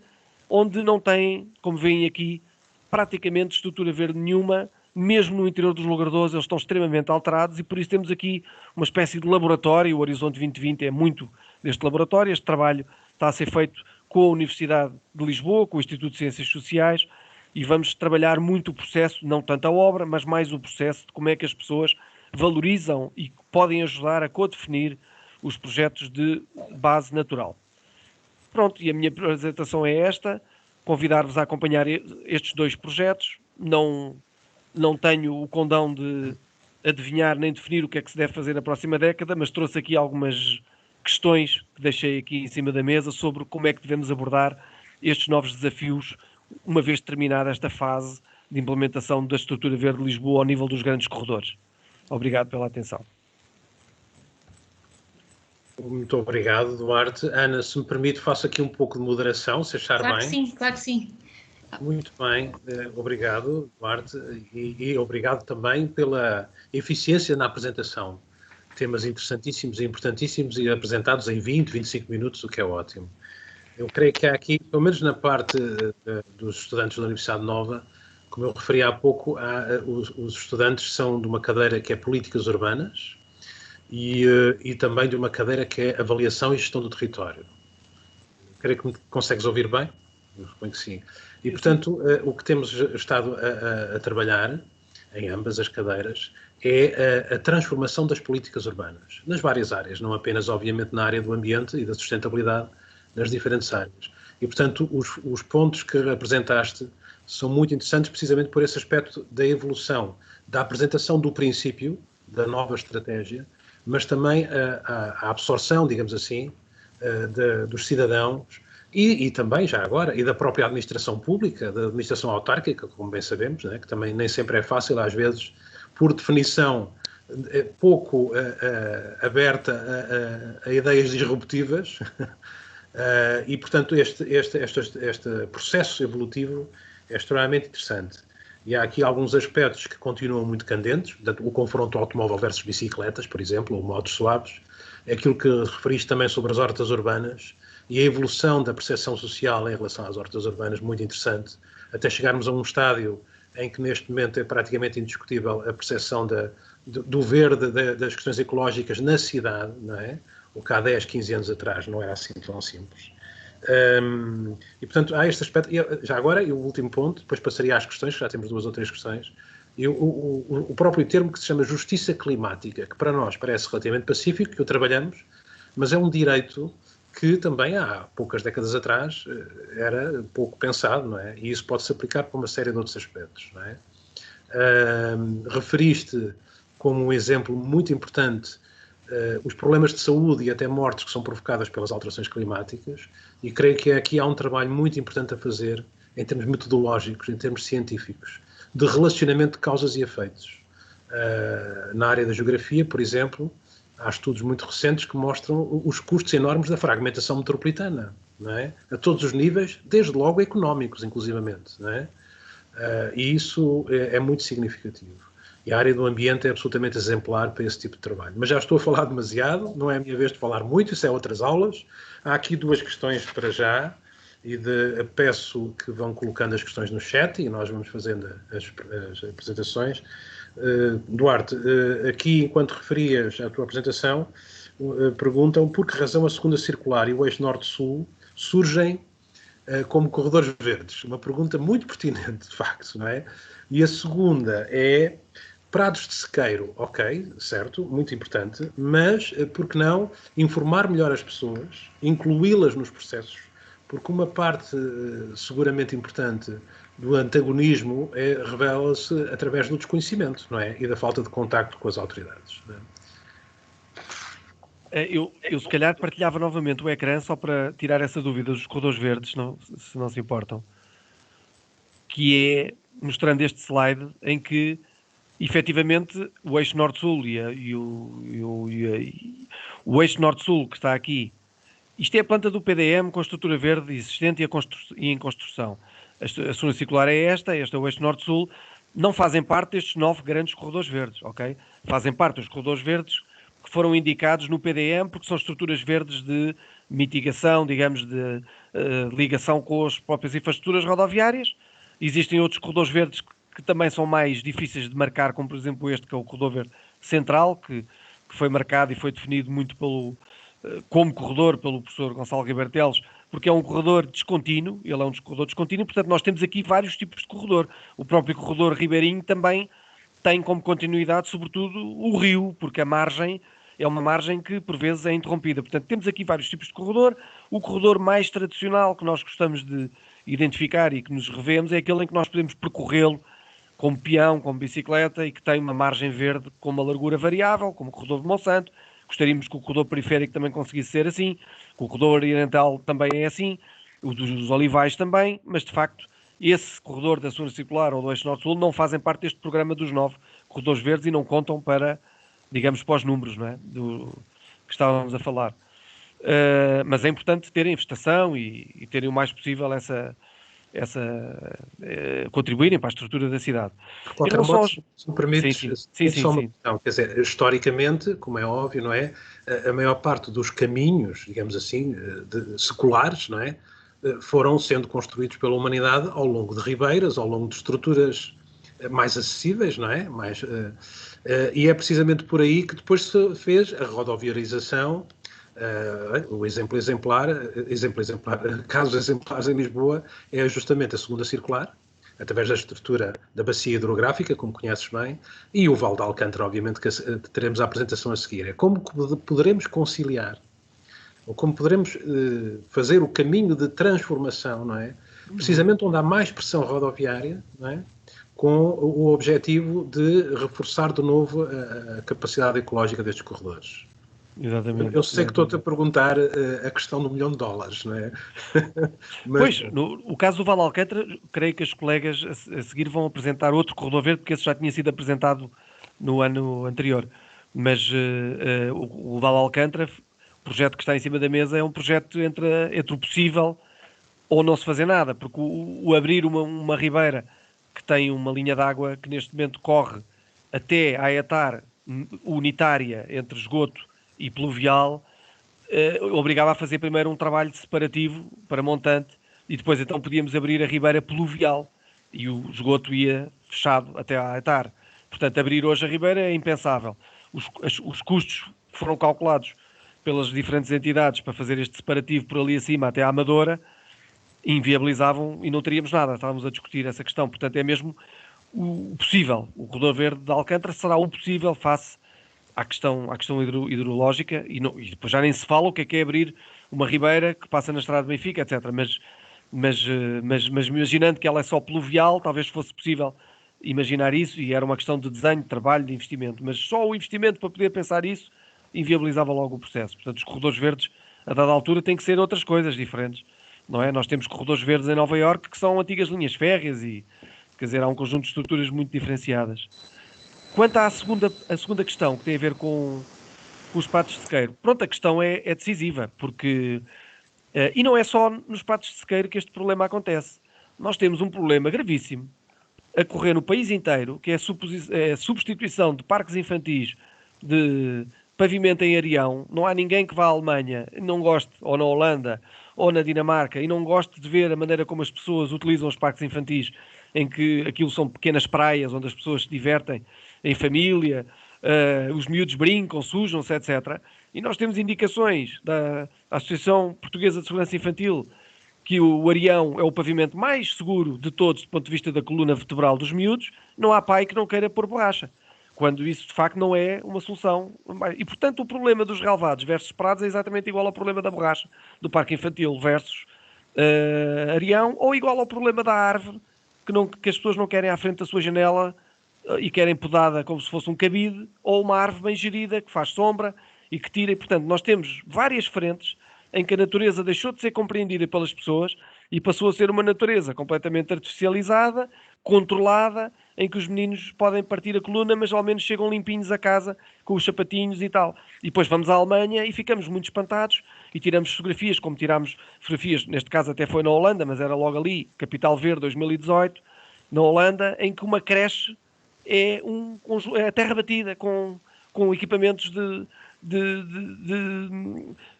onde não tem, como veem aqui, praticamente estrutura verde nenhuma. Mesmo no interior dos logradouros eles estão extremamente alterados e por isso temos aqui uma espécie de laboratório. O Horizonte 2020 é muito deste laboratório. Este trabalho está a ser feito com a Universidade de Lisboa, com o Instituto de Ciências Sociais, e vamos trabalhar muito o processo, não tanto a obra, mas mais o processo de como é que as pessoas valorizam e podem ajudar a co-definir os projetos de base natural. Pronto, e a minha apresentação é esta. Convidar-vos a acompanhar estes 2 projetos. Não tenho o condão de adivinhar nem definir o que é que se deve fazer na próxima década, mas trouxe aqui algumas questões que deixei aqui em cima da mesa sobre como é que devemos abordar estes novos desafios, uma vez terminada esta fase de implementação da estrutura verde de Lisboa ao nível dos grandes corredores. Obrigado pela atenção. Muito obrigado, Duarte. Ana, se me permite, faço aqui um pouco de moderação, se achar Claro bem. que sim, claro que sim. Muito bem, obrigado, Duarte, e obrigado também pela eficiência na apresentação. Temas interessantíssimos e importantíssimos e apresentados em 20, 25 minutos, o que é ótimo. Eu creio que há aqui, pelo menos na parte dos estudantes da Universidade Nova, como eu referi há pouco, os estudantes são de uma cadeira que é Políticas Urbanas e também de uma cadeira que é Avaliação e Gestão do Território. Creio que me consegues ouvir bem? Eu suponho que sim. E, portanto, o que temos estado a trabalhar em ambas as cadeiras é a transformação das políticas urbanas, nas várias áreas, não apenas, obviamente, na área do ambiente e da sustentabilidade, nas diferentes áreas. E, portanto, os pontos que apresentaste são muito interessantes precisamente por esse aspecto da evolução, da apresentação do princípio, da nova estratégia, mas também a absorção, digamos assim, dos cidadãos e também, já agora, e da própria administração pública, da administração autárquica, como bem sabemos, né, que também nem sempre é fácil, às vezes, por definição, pouco aberta a ideias disruptivas. E, portanto, este processo evolutivo é extremamente interessante. E há aqui alguns aspectos que continuam muito candentes, portanto, o confronto automóvel versus bicicletas, por exemplo, ou motos suaves, aquilo que referiste também sobre as hortas urbanas e a evolução da percepção social em relação às hortas urbanas, muito interessante, até chegarmos a um estádio em que neste momento é praticamente indiscutível a percepção do verde, das questões ecológicas na cidade, não é? O que há 10, 15 anos atrás não era assim tão simples. E, portanto, há este aspecto. Já agora, e o último ponto, depois passaria às questões, que já temos 2 ou 3 questões, e o próprio termo que se chama justiça climática, que para nós parece relativamente pacífico, que o trabalhamos, mas é um direito que também há poucas décadas atrás era pouco pensado, não é? E isso pode-se aplicar para uma série de outros aspectos, não é? Referiste como um exemplo muito importante os problemas de saúde e até mortes que são provocadas pelas alterações climáticas, e creio que aqui há um trabalho muito importante a fazer em termos metodológicos, em termos científicos, de relacionamento de causas e efeitos. Na área da geografia, por exemplo, há estudos muito recentes que mostram os custos enormes da fragmentação metropolitana, não é? A todos os níveis, desde logo económicos, inclusivamente, não é? E isso é muito significativo. E a área do ambiente é absolutamente exemplar para esse tipo de trabalho. Mas já estou a falar demasiado, não é a minha vez de falar muito, isso é outras aulas. Há aqui 2 questões para já, e peço que vão colocando as questões no chat e nós vamos fazendo as apresentações. Duarte, aqui, enquanto referias à tua apresentação, perguntam por que razão a segunda circular e o eixo norte-sul surgem como corredores verdes. Uma pergunta muito pertinente, de facto, não é? E a segunda é prados de sequeiro, ok, certo, muito importante, mas por que não informar melhor as pessoas, incluí-las nos processos, porque uma parte seguramente importante do antagonismo revela-se através do desconhecimento, não é? E da falta de contacto com as autoridades. Não é? Eu se calhar partilhava novamente o ecrã só para tirar essa dúvida dos corredores verdes, se não se importam, que é mostrando este slide em que efetivamente o eixo norte-sul o eixo norte-sul que está aqui, isto é a planta do PDM com a estrutura verde existente e em construção. A segunda circular é este é o eixo norte-sul, não fazem parte destes 9 grandes corredores verdes, ok? Fazem parte dos corredores verdes que foram indicados no PDM porque são estruturas verdes de mitigação, digamos, de ligação com as próprias infraestruturas rodoviárias. Existem outros corredores verdes que também são mais difíceis de marcar, como por exemplo este, que é o corredor verde central, que foi marcado e foi definido muito como corredor pelo professor Gonçalo Ribeiro Teles, porque é um corredor descontínuo, ele é um corredor descontínuo, portanto nós temos aqui vários tipos de corredor. O próprio corredor ribeirinho também tem como continuidade, sobretudo, o rio, porque a margem é uma margem que por vezes é interrompida. Portanto, temos aqui vários tipos de corredor. O corredor mais tradicional que nós gostamos de identificar e que nos revemos é aquele em que nós podemos percorrê-lo como peão, como bicicleta, e que tem uma margem verde com uma largura variável, como o corredor de Monsanto, que gostaríamos que o corredor periférico também conseguisse ser assim, que o corredor oriental também é assim, o dos Olivais também, mas de facto esse corredor da zona circular ou do eixo norte-sul não fazem parte deste programa dos 9 corredores verdes e não contam para, digamos, para os números, não é? Que estávamos a falar. Mas é importante terem vegetação e terem o mais possível contribuírem para a estrutura da cidade. De qualquer modo, se me permites, Sim. só uma questão. Quer dizer, historicamente, como é óbvio, não é? A maior parte dos caminhos, digamos assim, seculares, não é? Foram sendo construídos pela humanidade ao longo de ribeiras, ao longo de estruturas mais acessíveis, não é? E é precisamente por aí que depois se fez a rodoviarização. O casos exemplares em Lisboa é justamente a segunda circular, através da estrutura da bacia hidrográfica, como conheces bem, e o Val de Alcântara, obviamente, que teremos a apresentação a seguir. É como poderemos conciliar, ou como poderemos fazer o caminho de transformação, não é? Precisamente onde há mais pressão rodoviária, não é? Com o objetivo de reforçar de novo a capacidade ecológica destes corredores. Exatamente. Eu sei que estou-te a perguntar a questão do $1 milhão, não é? Pois, no caso do Val de Alcântara, creio que os colegas a seguir vão apresentar outro corredor verde, porque esse já tinha sido apresentado no ano anterior. Mas o Val de Alcântara, o projeto que está em cima da mesa, é um projeto entre o possível ou não se fazer nada, porque o abrir uma ribeira que tem uma linha de água que neste momento corre até à etar unitária entre esgoto e pluvial, obrigava a fazer primeiro um trabalho separativo para montante e depois então podíamos abrir a ribeira pluvial e o esgoto ia fechado até à etar. Portanto, abrir hoje a ribeira é impensável. Os custos foram calculados pelas diferentes entidades para fazer este separativo por ali acima até à Amadora, inviabilizavam e não teríamos nada. Estávamos a discutir essa questão. Portanto, é mesmo o possível. O corredor verde de Alcântara será o possível face à questão hidrológica e depois já nem se fala o que é abrir uma ribeira que passa na estrada de Benfica, etc. Mas imaginando que ela é só pluvial, talvez fosse possível imaginar isso e era uma questão de desenho, de trabalho, de investimento. Mas só o investimento para poder pensar isso inviabilizava logo o processo. Portanto, os corredores verdes, a dada altura, têm que ser outras coisas diferentes. Não é? Nós temos corredores verdes em Nova Iorque que são antigas linhas férreas e, quer dizer, há um conjunto de estruturas muito diferenciadas. Quanto à segunda questão, que tem a ver com os pratos de sequeiro, pronto, a questão é decisiva, porque... e não é só nos pratos de sequeiro que este problema acontece. Nós temos um problema gravíssimo a correr no país inteiro, que é a substituição de parques infantis de pavimento em areião. Não há ninguém que vá à Alemanha, não goste, ou na Holanda, ou na Dinamarca, e não goste de ver a maneira como as pessoas utilizam os parques infantis, em que aquilo são pequenas praias onde as pessoas se divertem em família, os miúdos brincam, sujam-se, etc. E nós temos indicações da Associação Portuguesa de Segurança Infantil que o areião é o pavimento mais seguro de todos do ponto de vista da coluna vertebral dos miúdos. Não há pai que não queira pôr borracha, quando isso de facto não é uma solução. E portanto o problema dos relevados versus prados é exatamente igual ao problema da borracha do parque infantil versus areião, ou igual ao problema da árvore que as pessoas não querem à frente da sua janela e querem podada como se fosse um cabide, ou uma árvore bem gerida que faz sombra e que tira. E portanto nós temos várias frentes em que a natureza deixou de ser compreendida pelas pessoas e passou a ser uma natureza completamente artificializada, controlada, em que os meninos podem partir a coluna, mas ao menos chegam limpinhos a casa com os sapatinhos e tal. E depois vamos à Alemanha e ficamos muito espantados e tiramos fotografias, como tirámos fotografias, neste caso até foi na Holanda, mas era logo ali, Capital Verde 2018, na Holanda, em que uma creche é a terra batida com equipamentos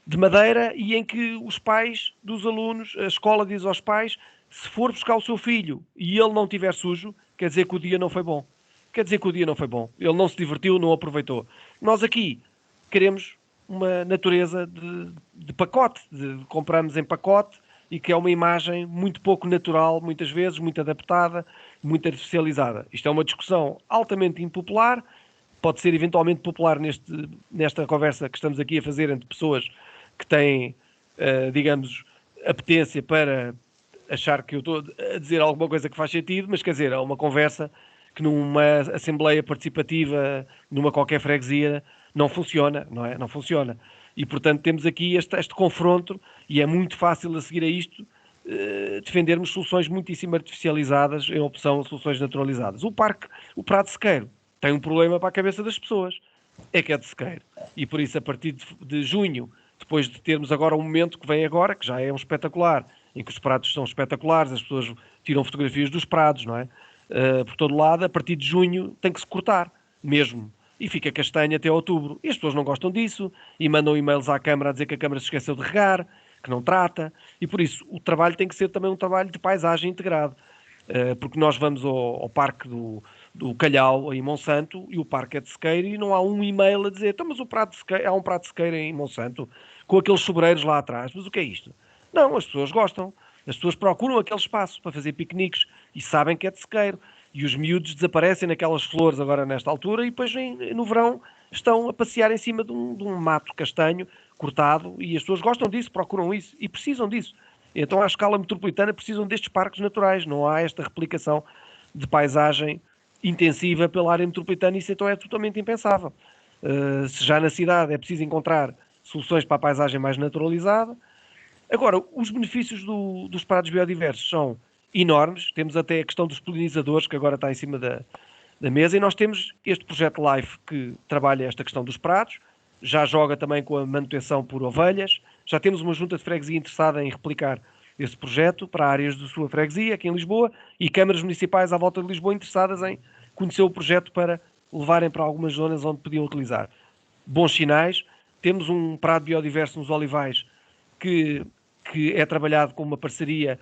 de madeira e em que os pais dos alunos, a escola diz aos pais, se for buscar o seu filho e ele não estiver sujo, quer dizer que o dia não foi bom. Quer dizer que o dia não foi bom. Ele não se divertiu, não aproveitou. Nós aqui queremos uma natureza de pacote, compramos em pacote e que é uma imagem muito pouco natural, muitas vezes, muito adaptada, muito artificializada. Isto é uma discussão altamente impopular, pode ser eventualmente popular nesta conversa que estamos aqui a fazer entre pessoas que têm, digamos, apetência para achar que eu estou a dizer alguma coisa que faz sentido, mas quer dizer, é uma conversa que numa assembleia participativa, numa qualquer freguesia, não funciona, não é? Não funciona. E, portanto, temos aqui este confronto, e é muito fácil a seguir a isto defendermos soluções muitíssimo artificializadas em opção a soluções naturalizadas. O Prado Sequeiro tem um problema para a cabeça das pessoas, é que é de sequeiro. E por isso, a partir de junho, depois de termos agora um momento que vem agora, que já é um espetacular, em que os prados são espetaculares, as pessoas tiram fotografias dos prados, não é? Por todo lado, a partir de junho tem que se cortar, mesmo. E fica castanho até outubro. E as pessoas não gostam disso e mandam e-mails à Câmara a dizer que a Câmara se esqueceu de regar, que não trata. E por isso o trabalho tem que ser também um trabalho de paisagem integrado. Porque nós vamos ao Parque do Calhau, em Monsanto, e o parque é de sequeiro e não há um e-mail a dizer então, mas há um prato de sequeiro em Monsanto com aqueles sobreiros lá atrás. Mas o que é isto? Não, as pessoas gostam. As pessoas procuram aquele espaço para fazer piqueniques e sabem que é de sequeiro. E os miúdos desaparecem naquelas flores agora nesta altura e depois no verão estão a passear em cima de um mato castanho cortado e as pessoas gostam disso, procuram isso e precisam disso. Então, à escala metropolitana, precisam destes parques naturais. Não há esta replicação de paisagem intensiva pela área metropolitana. Isso então é totalmente impensável. Se já na cidade é preciso encontrar soluções para a paisagem mais naturalizada. Agora, os benefícios dos prados biodiversos são enormes. Temos até a questão dos polinizadores, que agora está em cima da mesa, e nós temos este projeto LIFE que trabalha esta questão dos prados, já joga também com a manutenção por ovelhas, já temos uma junta de freguesia interessada em replicar esse projeto para áreas da sua freguesia, aqui em Lisboa, e câmaras municipais à volta de Lisboa interessadas em conhecer o projeto para levarem para algumas zonas onde podiam utilizar. Bons sinais. Temos um prado biodiverso nos Olivais que é trabalhado com uma parceria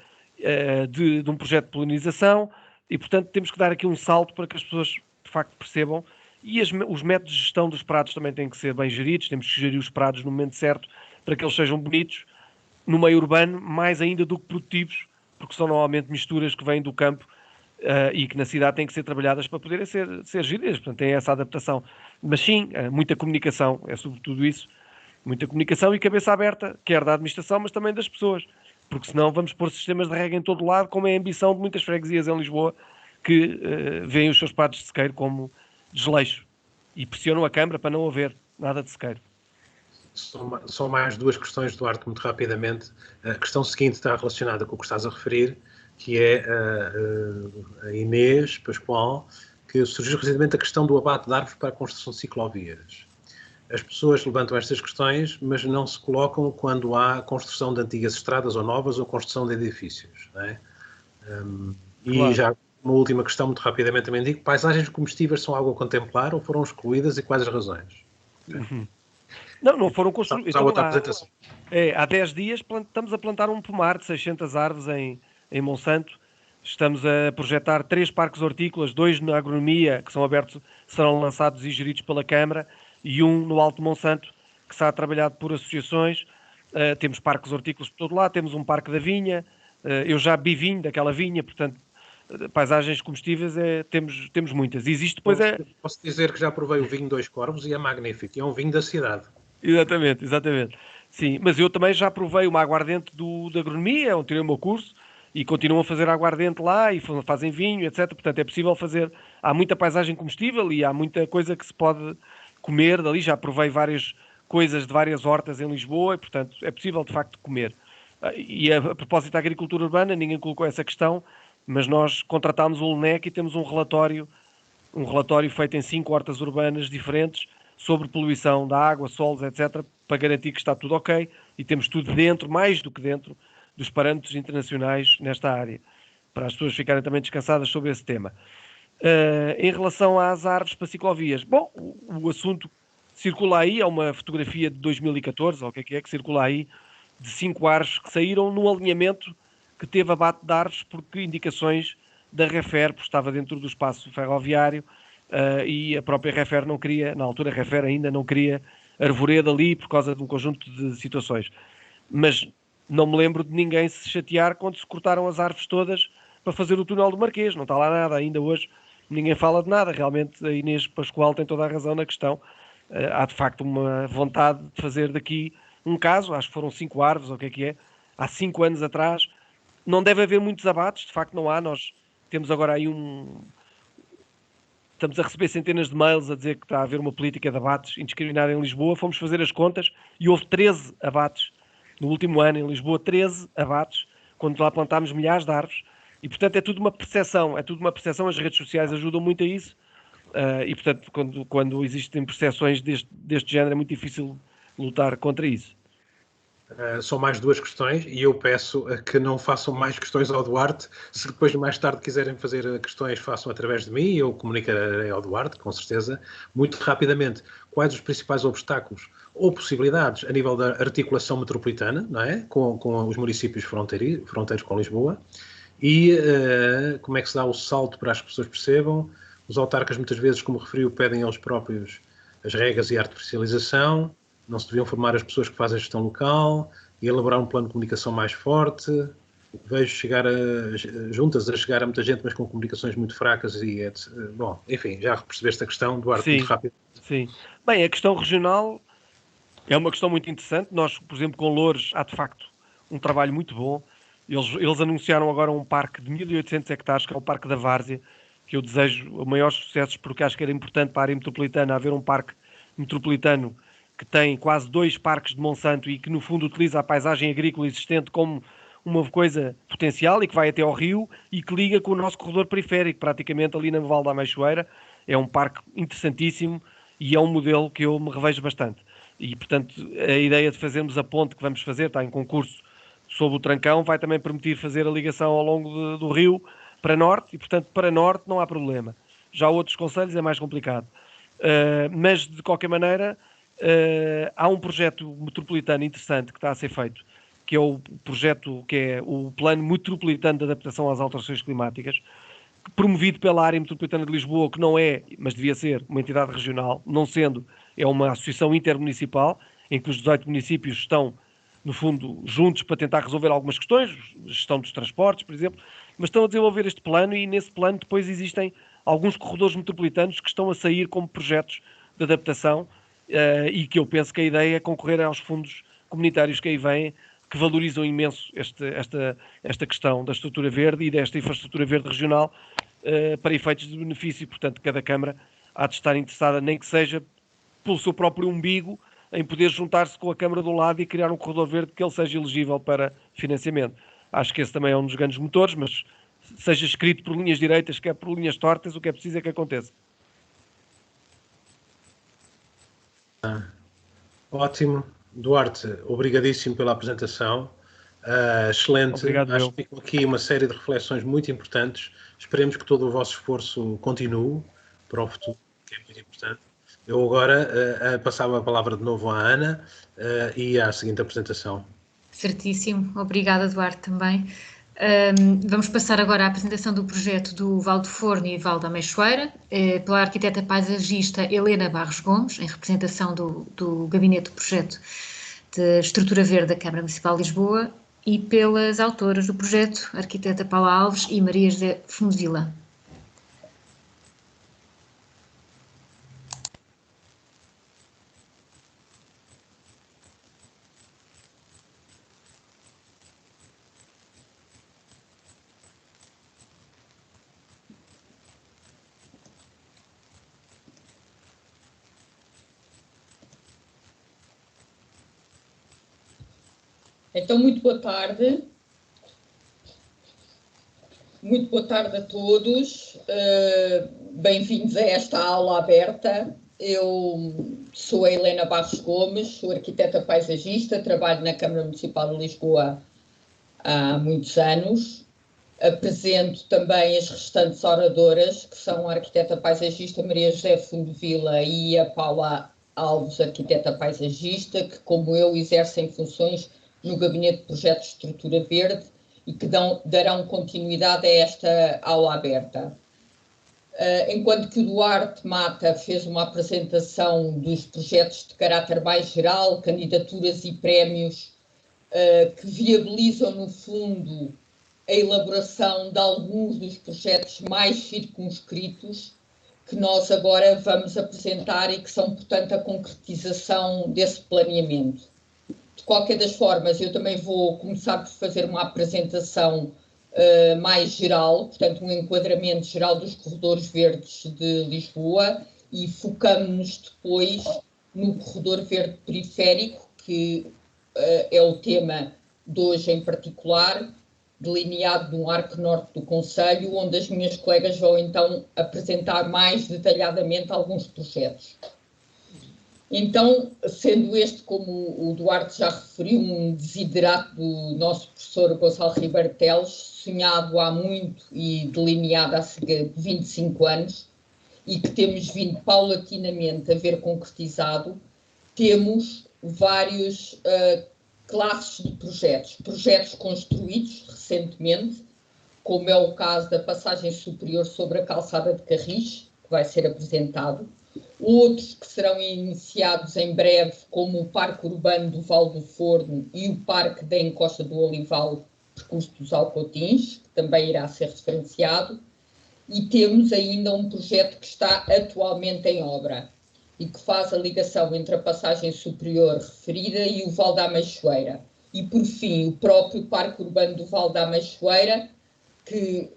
de um projeto de polinização e, portanto, temos que dar aqui um salto para que as pessoas, de facto, percebam. E os métodos de gestão dos prados também têm que ser bem geridos, temos que gerir os prados no momento certo para que eles sejam bonitos no meio urbano, mais ainda do que produtivos, porque são normalmente misturas que vêm do campo e que na cidade têm que ser trabalhadas para poderem ser geridas, portanto tem essa adaptação. Mas sim, muita comunicação, é sobretudo isso, muita comunicação e cabeça aberta, quer da administração, mas também das pessoas, porque senão vamos pôr sistemas de rega em todo lado, como é a ambição de muitas freguesias em Lisboa, que veem os seus prados de sequeiro como desleixo e pressionam a Câmara para não haver nada de sequeiro. São mais duas questões, Duarte, muito rapidamente. A questão seguinte está relacionada com o que estás a referir, que é a Inês Pascoal, que surgiu recentemente a questão do abate de árvores para a construção de ciclovias. As pessoas levantam estas questões, mas não se colocam quando há construção de antigas estradas ou novas ou construção de edifícios. Não é? E claro. Já uma última questão, muito rapidamente também digo, paisagens comestíveis são algo a contemplar ou foram excluídas e quais as razões? Uhum. Não foram construídas. Há 10 dias estamos a plantar um pomar de 600 árvores em Monsanto. Estamos a projetar 3 parques hortícolas, 2 na agronomia, que são abertos, serão lançados e geridos pela Câmara, e 1 no Alto Monsanto, que será trabalhado por associações. Temos parques hortícolas por todo lado, temos um parque da vinha, eu já bebi vinho daquela vinha, portanto, paisagens comestíveis temos muitas. Existe depois Posso dizer que já provei o vinho Dois Corvos e é magnífico, é um vinho da cidade. Exatamente. Sim, mas eu também já provei uma aguardente da agronomia, onde tirei o meu curso, e continuam a fazer aguardente lá, e fazem vinho, etc. Portanto, é possível fazer. Há muita paisagem comestível e há muita coisa que se pode comer dali. Já provei várias coisas de várias hortas em Lisboa, e, portanto, é possível, de facto, comer. E a propósito da agricultura urbana, ninguém colocou essa questão, mas nós contratámos o LNEC e temos um relatório feito em 5 hortas urbanas diferentes sobre poluição da água, solos, etc., para garantir que está tudo ok e temos tudo dentro, mais do que dentro, dos parâmetros internacionais nesta área, para as pessoas ficarem também descansadas sobre esse tema. Em relação às árvores para ciclovias, bom, o assunto circula aí, há uma fotografia de 2014, ou o que é que circula aí, de 5 árvores que saíram no alinhamento que teve abate de árvores porque indicações da Refer, porque estava dentro do espaço ferroviário, e a própria Refer não queria, na altura a Refer ainda não queria arvoredo ali por causa de um conjunto de situações. Mas não me lembro de ninguém se chatear quando se cortaram as árvores todas para fazer o túnel do Marquês. Não está lá nada, ainda hoje ninguém fala de nada. Realmente a Inês Pascoal tem toda a razão na questão. Há de facto uma vontade de fazer daqui um caso, acho que foram 5 árvores, ou o que é, há 5 anos atrás. Não deve haver muitos abates, de facto não há. Nós temos agora aí estamos a receber centenas de mails a dizer que está a haver uma política de abates indiscriminada em Lisboa. Fomos fazer as contas e houve 13 abates no último ano em Lisboa, 13 abates, quando lá plantámos milhares de árvores. E, portanto, é tudo uma percepção, as redes sociais ajudam muito a isso. E, portanto, quando existem percepções deste género, é muito difícil lutar contra isso. São mais 2 questões e eu peço que não façam mais questões ao Duarte. Se depois mais tarde quiserem fazer questões, façam através de mim e eu comunicarei ao Duarte, com certeza. Muito rapidamente, quais os principais obstáculos ou possibilidades a nível da articulação metropolitana, não é? Com os municípios fronteiros com Lisboa, e como é que se dá o salto para as pessoas percebam. Os autarcas muitas vezes, como referiu, pedem eles próprios as regras e a artificialização. Não se deviam formar as pessoas que fazem a gestão local e elaborar um plano de comunicação mais forte. Vejo juntas a chegar a muita gente, mas com comunicações muito fracas e bom, enfim, já percebeste a questão, Duarte, muito rápido. Sim. Bem, a questão regional é uma questão muito interessante. Nós, por exemplo, com Loures, há de facto um trabalho muito bom. Eles anunciaram agora um parque de 1.800 hectares, que é o Parque da Várzea, que eu desejo maiores sucessos, porque acho que era importante para a área metropolitana haver um parque metropolitano que tem quase 2 parques de Monsanto e que, no fundo, utiliza a paisagem agrícola existente como uma coisa potencial e que vai até ao rio e que liga com o nosso corredor periférico, praticamente ali na Val da Ameixoeira. É um parque interessantíssimo e é um modelo que eu me revejo bastante. E, portanto, a ideia de fazermos a ponte que vamos fazer, está em concurso sob o Trancão, vai também permitir fazer a ligação ao longo do rio para norte e, portanto, para norte não há problema. Já outros concelhos é mais complicado. Mas, de qualquer maneira, há um projeto metropolitano interessante que está a ser feito, que é o projeto, que é o Plano Metropolitano de Adaptação às Alterações Climáticas, promovido pela área metropolitana de Lisboa, que não é, mas devia ser, uma entidade regional, não sendo, é uma associação intermunicipal, em que os 18 municípios estão, no fundo, juntos para tentar resolver algumas questões, gestão dos transportes, por exemplo, mas estão a desenvolver este plano e nesse plano depois existem alguns corredores metropolitanos que estão a sair como projetos de adaptação e que eu penso que a ideia é concorrer aos fundos comunitários que aí vêm, que valorizam imenso esta questão da estrutura verde e desta infraestrutura verde regional para efeitos de benefício. Portanto, cada Câmara há de estar interessada, nem que seja pelo seu próprio umbigo, em poder juntar-se com a Câmara do lado e criar um corredor verde que ele seja elegível para financiamento. Acho que esse também é um dos grandes motores, mas seja escrito por linhas direitas, quer por linhas tortas, o que é preciso é que aconteça. Ótimo. Duarte, obrigadíssimo pela apresentação. Excelente. Obrigado, acho que ficou aqui uma série de reflexões muito importantes. Esperemos que todo o vosso esforço continue para o futuro, que é muito importante. Eu agora passava a palavra de novo à Ana e à seguinte apresentação. Certíssimo. Obrigada, Duarte, também. Vamos passar agora à apresentação do projeto do Val do Forno e Val da Ameixoeira, pela arquiteta paisagista Helena Barros Gomes, em representação do Gabinete do Projeto de Estrutura Verde da Câmara Municipal de Lisboa, e pelas autoras do projeto, a arquiteta Paula Alves e Maria José Fundevila. Então, muito boa tarde. Muito boa tarde a todos. Bem-vindos a esta aula aberta. Eu sou a Helena Barros Gomes, sou arquiteta paisagista, trabalho na Câmara Municipal de Lisboa há muitos anos. Apresento também as restantes oradoras, que são a arquiteta paisagista Maria José Fundevila e a Paula Alves, arquiteta paisagista, que, como eu, exercem funções no Gabinete de Projetos de Estrutura Verde e que darão continuidade a esta aula aberta. Enquanto que o Duarte Mata fez uma apresentação dos projetos de caráter mais geral, candidaturas e prémios que viabilizam, no fundo, a elaboração de alguns dos projetos mais circunscritos que nós agora vamos apresentar e que são, portanto, a concretização desse planeamento. De qualquer das formas, eu também vou começar por fazer uma apresentação mais geral, portanto, um enquadramento geral dos corredores verdes de Lisboa, e focamos-nos depois no corredor verde periférico, que é o tema de hoje em particular, delineado no arco norte do concelho, onde as minhas colegas vão então apresentar mais detalhadamente alguns projetos. Então, sendo este, como o Duarte já referiu, um desiderato do nosso professor Gonçalo Ribeiro Teles, sonhado há muito e delineado há cerca de 25 anos, e que temos vindo paulatinamente a ver concretizado, temos vários classes de projetos construídos recentemente, como é o caso da passagem superior sobre a calçada de Carris, que vai ser apresentado, outros que serão iniciados em breve, como o Parque Urbano do Val do Forno e o Parque da Encosta do Olival, percurso dos Alcotins, que também irá ser referenciado, e temos ainda um projeto que está atualmente em obra e que faz a ligação entre a passagem superior referida e o Val da Amachoeira. E, por fim, o próprio Parque Urbano do Val da Amachoeira, que,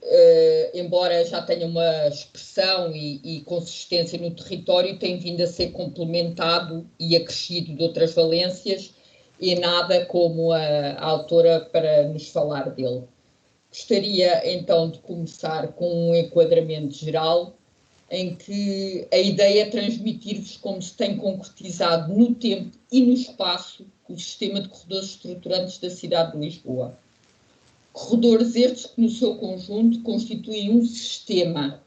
embora já tenha uma expressão e consistência no território, tem vindo a ser complementado e acrescido de outras valências, e nada como a autora para nos falar dele. Gostaria, então, de começar com um enquadramento geral, em que a ideia é transmitir-vos como se tem concretizado no tempo e no espaço o sistema de corredores estruturantes da cidade de Lisboa. Corredores estes que, no seu conjunto, constituem um sistema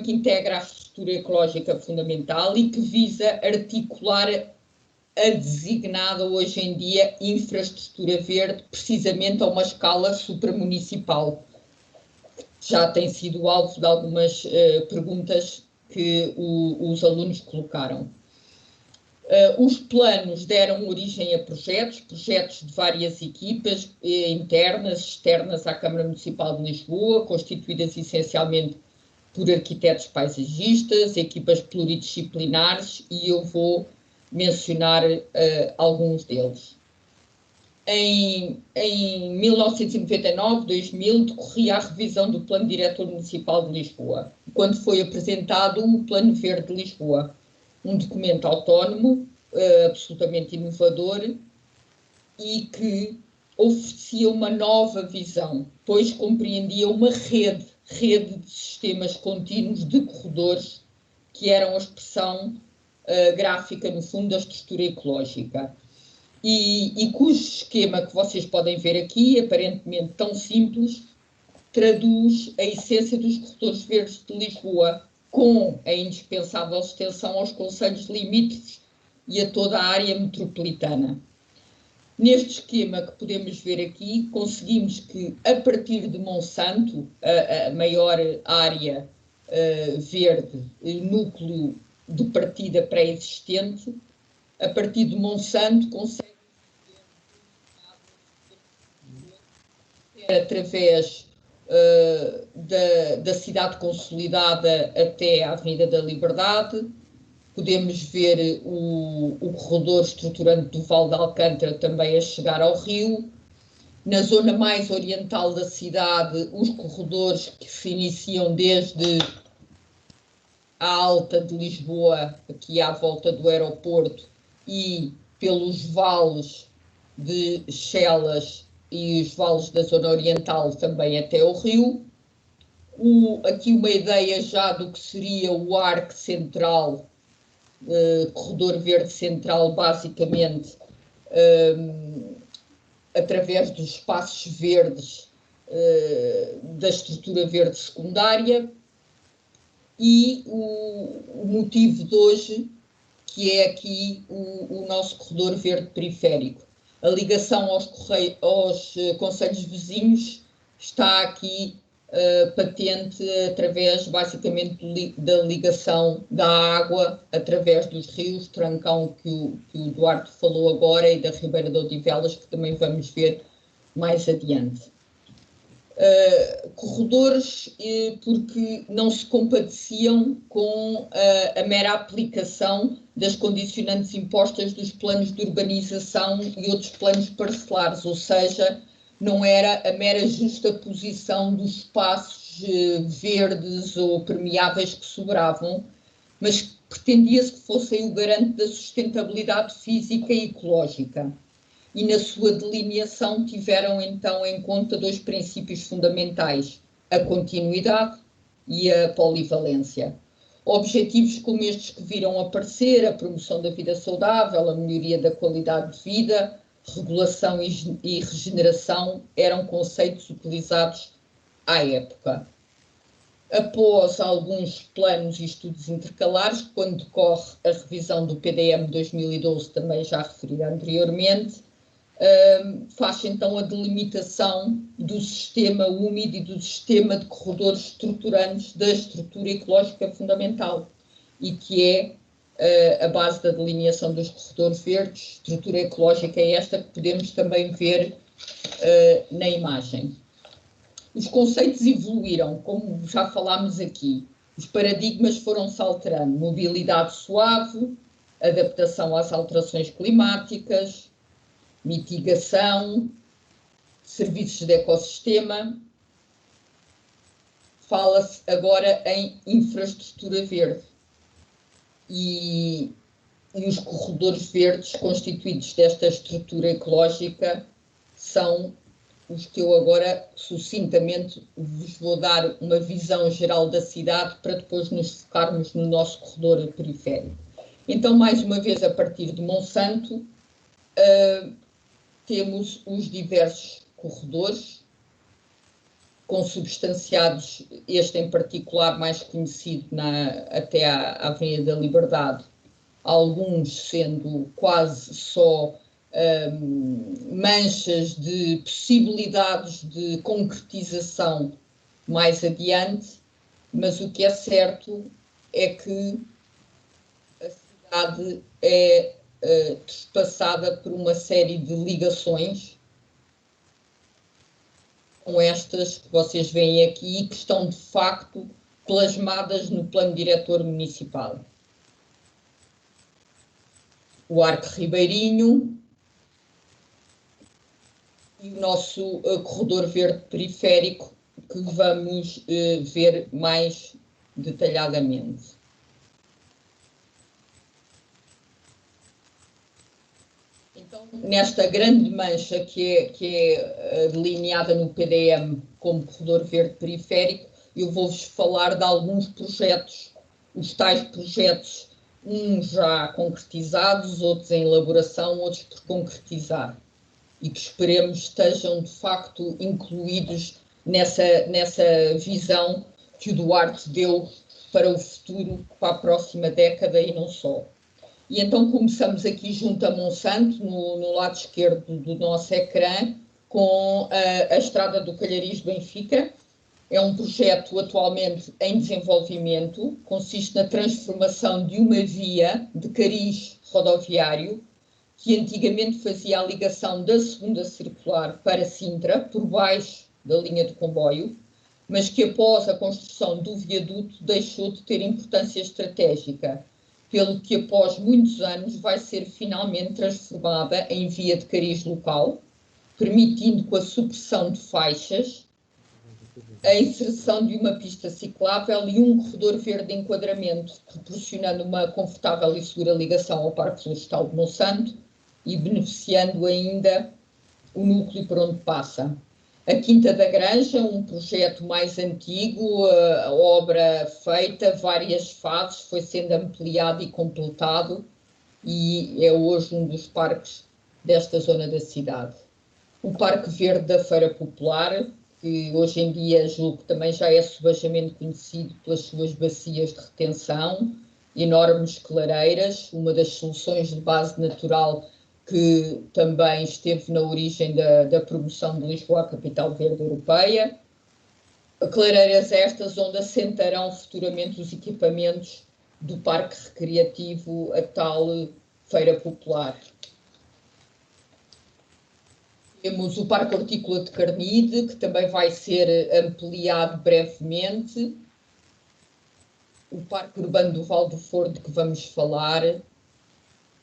que integra a estrutura ecológica fundamental e que visa articular a designada hoje em dia infraestrutura verde, precisamente a uma escala supramunicipal. Já tem sido alvo de algumas perguntas que os alunos colocaram. Os planos deram origem a projetos de várias equipas internas, externas à Câmara Municipal de Lisboa, constituídas essencialmente por arquitetos paisagistas, equipas pluridisciplinares, e eu vou mencionar alguns deles. Em 1999-2000 decorria a revisão do Plano Diretor Municipal de Lisboa, quando foi apresentado o Plano Verde de Lisboa, um documento autónomo, absolutamente inovador, e que oferecia uma nova visão, pois compreendia uma rede de sistemas contínuos de corredores que eram a expressão gráfica, no fundo, da estrutura ecológica. E cujo esquema que vocês podem ver aqui, aparentemente tão simples, traduz a essência dos corredores verdes de Lisboa, com a indispensável extensão aos concelhos limítrofes e a toda a área metropolitana. Neste esquema que podemos ver aqui, conseguimos que, a partir de Monsanto, a maior área verde, núcleo de partida pré-existente, a partir de Monsanto, consegue através da cidade consolidada até à Avenida da Liberdade. Podemos ver o corredor estruturante do Val de Alcântara também a chegar ao Rio. Na zona mais oriental da cidade, os corredores que se iniciam desde a Alta de Lisboa, aqui à volta do aeroporto, e pelos vales de Chelas e os vales da zona oriental também até o Rio. Aqui uma ideia já do que seria o arco central, corredor verde central, basicamente através dos espaços verdes da estrutura verde secundária, e o motivo de hoje, que é aqui o nosso corredor verde periférico. A ligação aos concelhos vizinhos está aqui patente através, basicamente, da ligação da água através dos rios, Trancão, que o Duarte falou agora, e da Ribeira de Odivelas, que também vamos ver mais adiante. Corredores porque não se compadeciam com a mera aplicação das condicionantes impostas dos planos de urbanização e outros planos parcelares, ou seja, não era a mera justaposição dos espaços verdes ou permeáveis que sobravam, mas pretendia-se que fossem o garante da sustentabilidade física e ecológica. E na sua delineação tiveram então em conta dois princípios fundamentais, a continuidade e a polivalência. Objetivos como estes que viram aparecer, a promoção da vida saudável, a melhoria da qualidade de vida, regulação e regeneração, eram conceitos utilizados à época. Após alguns planos e estudos intercalares, quando decorre a revisão do PDM 2012, também já referida anteriormente, faz então a delimitação do sistema úmido e do sistema de corredores estruturantes da estrutura ecológica fundamental, e que é a base da delineação dos corredores verdes. Estrutura ecológica é esta que podemos também ver na imagem. Os conceitos evoluíram, como já falámos aqui. Os paradigmas foram-se alterando. Mobilidade suave, adaptação às alterações climáticas, mitigação, serviços de ecossistema. Fala-se agora em infraestrutura verde. E os corredores verdes constituídos desta estrutura ecológica são os que eu agora sucintamente vos vou dar uma visão geral da cidade para depois nos focarmos no nosso corredor periférico. Então, mais uma vez, a partir de Monsanto, temos os diversos corredores, consubstanciados, este em particular mais conhecido até à Avenida da Liberdade, alguns sendo quase só manchas de possibilidades de concretização mais adiante, mas o que é certo é que a cidade é trespassada por uma série de ligações, com estas que vocês veem aqui e que estão de facto plasmadas no plano diretor municipal. O Arco Ribeirinho e o nosso corredor verde periférico, que vamos ver mais detalhadamente. Então, nesta grande mancha que é delineada no PDM como corredor verde periférico, eu vou-vos falar de alguns projetos, os tais projetos, uns já concretizados, outros em elaboração, outros por concretizar, e que esperemos estejam de facto incluídos nessa visão que o Duarte deu para o futuro, para a próxima década e não só. E então começamos aqui junto a Monsanto, no lado esquerdo do nosso ecrã, com a Estrada do Calhariz de Benfica. É um projeto atualmente em desenvolvimento, consiste na transformação de uma via de cariz rodoviário, que antigamente fazia a ligação da segunda circular para Sintra, por baixo da linha de comboio, mas que após a construção do viaduto deixou de ter importância estratégica, pelo que após muitos anos vai ser finalmente transformada em via de cariz local, permitindo com a supressão de faixas, a inserção de uma pista ciclável e um corredor verde de enquadramento, proporcionando uma confortável e segura ligação ao Parque Florestal de Monsanto e beneficiando ainda o núcleo por onde passa. A Quinta da Granja, um projeto mais antigo, a obra feita, várias fases, foi sendo ampliado e completado e é hoje um dos parques desta zona da cidade. O Parque Verde da Feira Popular, que hoje em dia julgo que também já é subejamente conhecido pelas suas bacias de retenção, enormes clareiras, uma das soluções de base natural que também esteve na origem da promoção de Lisboa, a capital verde europeia. Clareiras estas onde assentarão futuramente os equipamentos do Parque Recreativo, a tal Feira Popular. Temos o Parque Hortícola de Carnide, que também vai ser ampliado brevemente. O Parque Urbano do Val do Forno, de que vamos falar,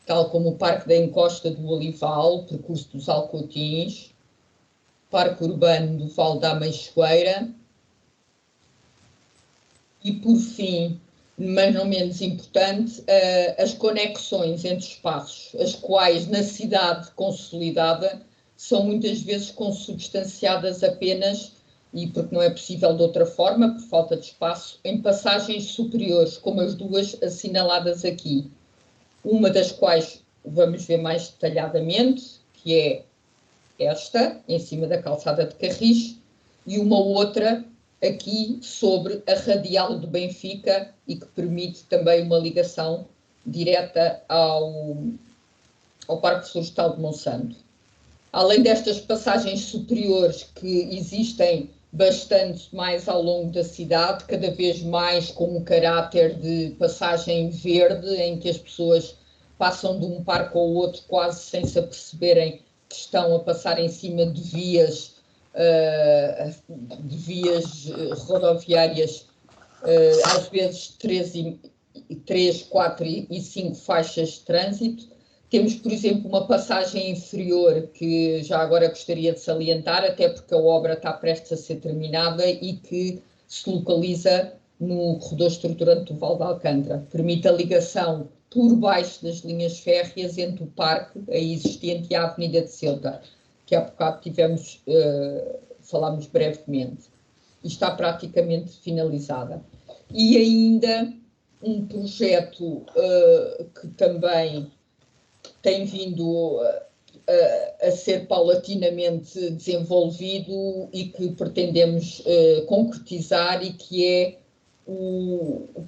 tal como o Parque da Encosta do Olival, percurso dos Alcoutins. Parque Urbano do Vale da Ameixoeira. E, por fim, mas não menos importante, as conexões entre espaços, as quais na cidade consolidada são muitas vezes consubstanciadas apenas, e porque não é possível de outra forma, por falta de espaço, em passagens superiores, como as duas assinaladas aqui. Uma das quais vamos ver mais detalhadamente, que é esta, em cima da calçada de Carris, e uma outra aqui sobre a radial de Benfica e que permite também uma ligação direta ao Parque Florestal de Monsanto. Além destas passagens superiores que existem bastante mais ao longo da cidade, cada vez mais com um caráter de passagem verde, em que as pessoas passam de um parque ao outro quase sem se aperceberem que estão a passar em cima de vias rodoviárias, às vezes 3, 4 e 5 faixas de trânsito. Temos, por exemplo, uma passagem inferior que já agora gostaria de salientar, até porque a obra está prestes a ser terminada e que se localiza no corredor estruturante do Val de Alcântara. Permite a ligação por baixo das linhas férreas entre o parque aí existente e a Avenida de Ceuta, que há bocado falámos brevemente. E está praticamente finalizada. E ainda um projeto que também tem vindo a ser paulatinamente desenvolvido e que pretendemos concretizar, e que é,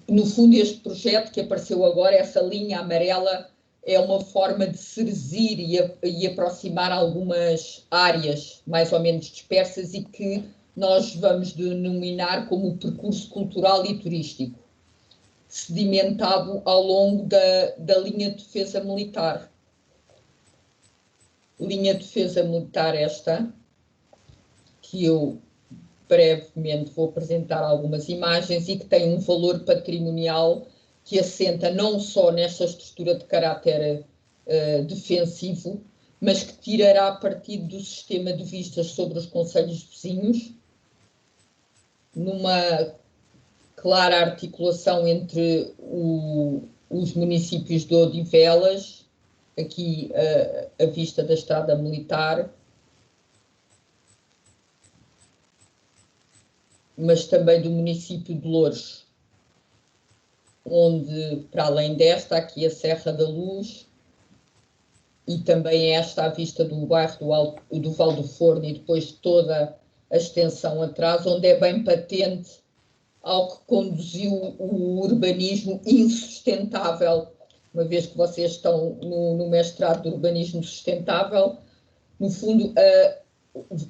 no fundo, este projeto que apareceu agora, essa linha amarela, é uma forma de seduzir e aproximar algumas áreas mais ou menos dispersas e que nós vamos denominar como o percurso cultural e turístico, sedimentado ao longo da linha de defesa militar. Linha de defesa militar esta, que eu brevemente vou apresentar algumas imagens e que tem um valor patrimonial que assenta não só nesta estrutura de caráter defensivo, mas que tirará partido do sistema de vistas sobre os concelhos vizinhos, numa clara articulação entre os municípios de Odivelas, aqui a vista da Estrada Militar, mas também do município de Loures, onde, para além desta, aqui a Serra da Luz, e também esta à vista do bairro do Val do Forno, e depois toda a extensão atrás, onde é bem patente ao que conduziu o urbanismo insustentável, uma vez que vocês estão no mestrado de urbanismo sustentável. No fundo,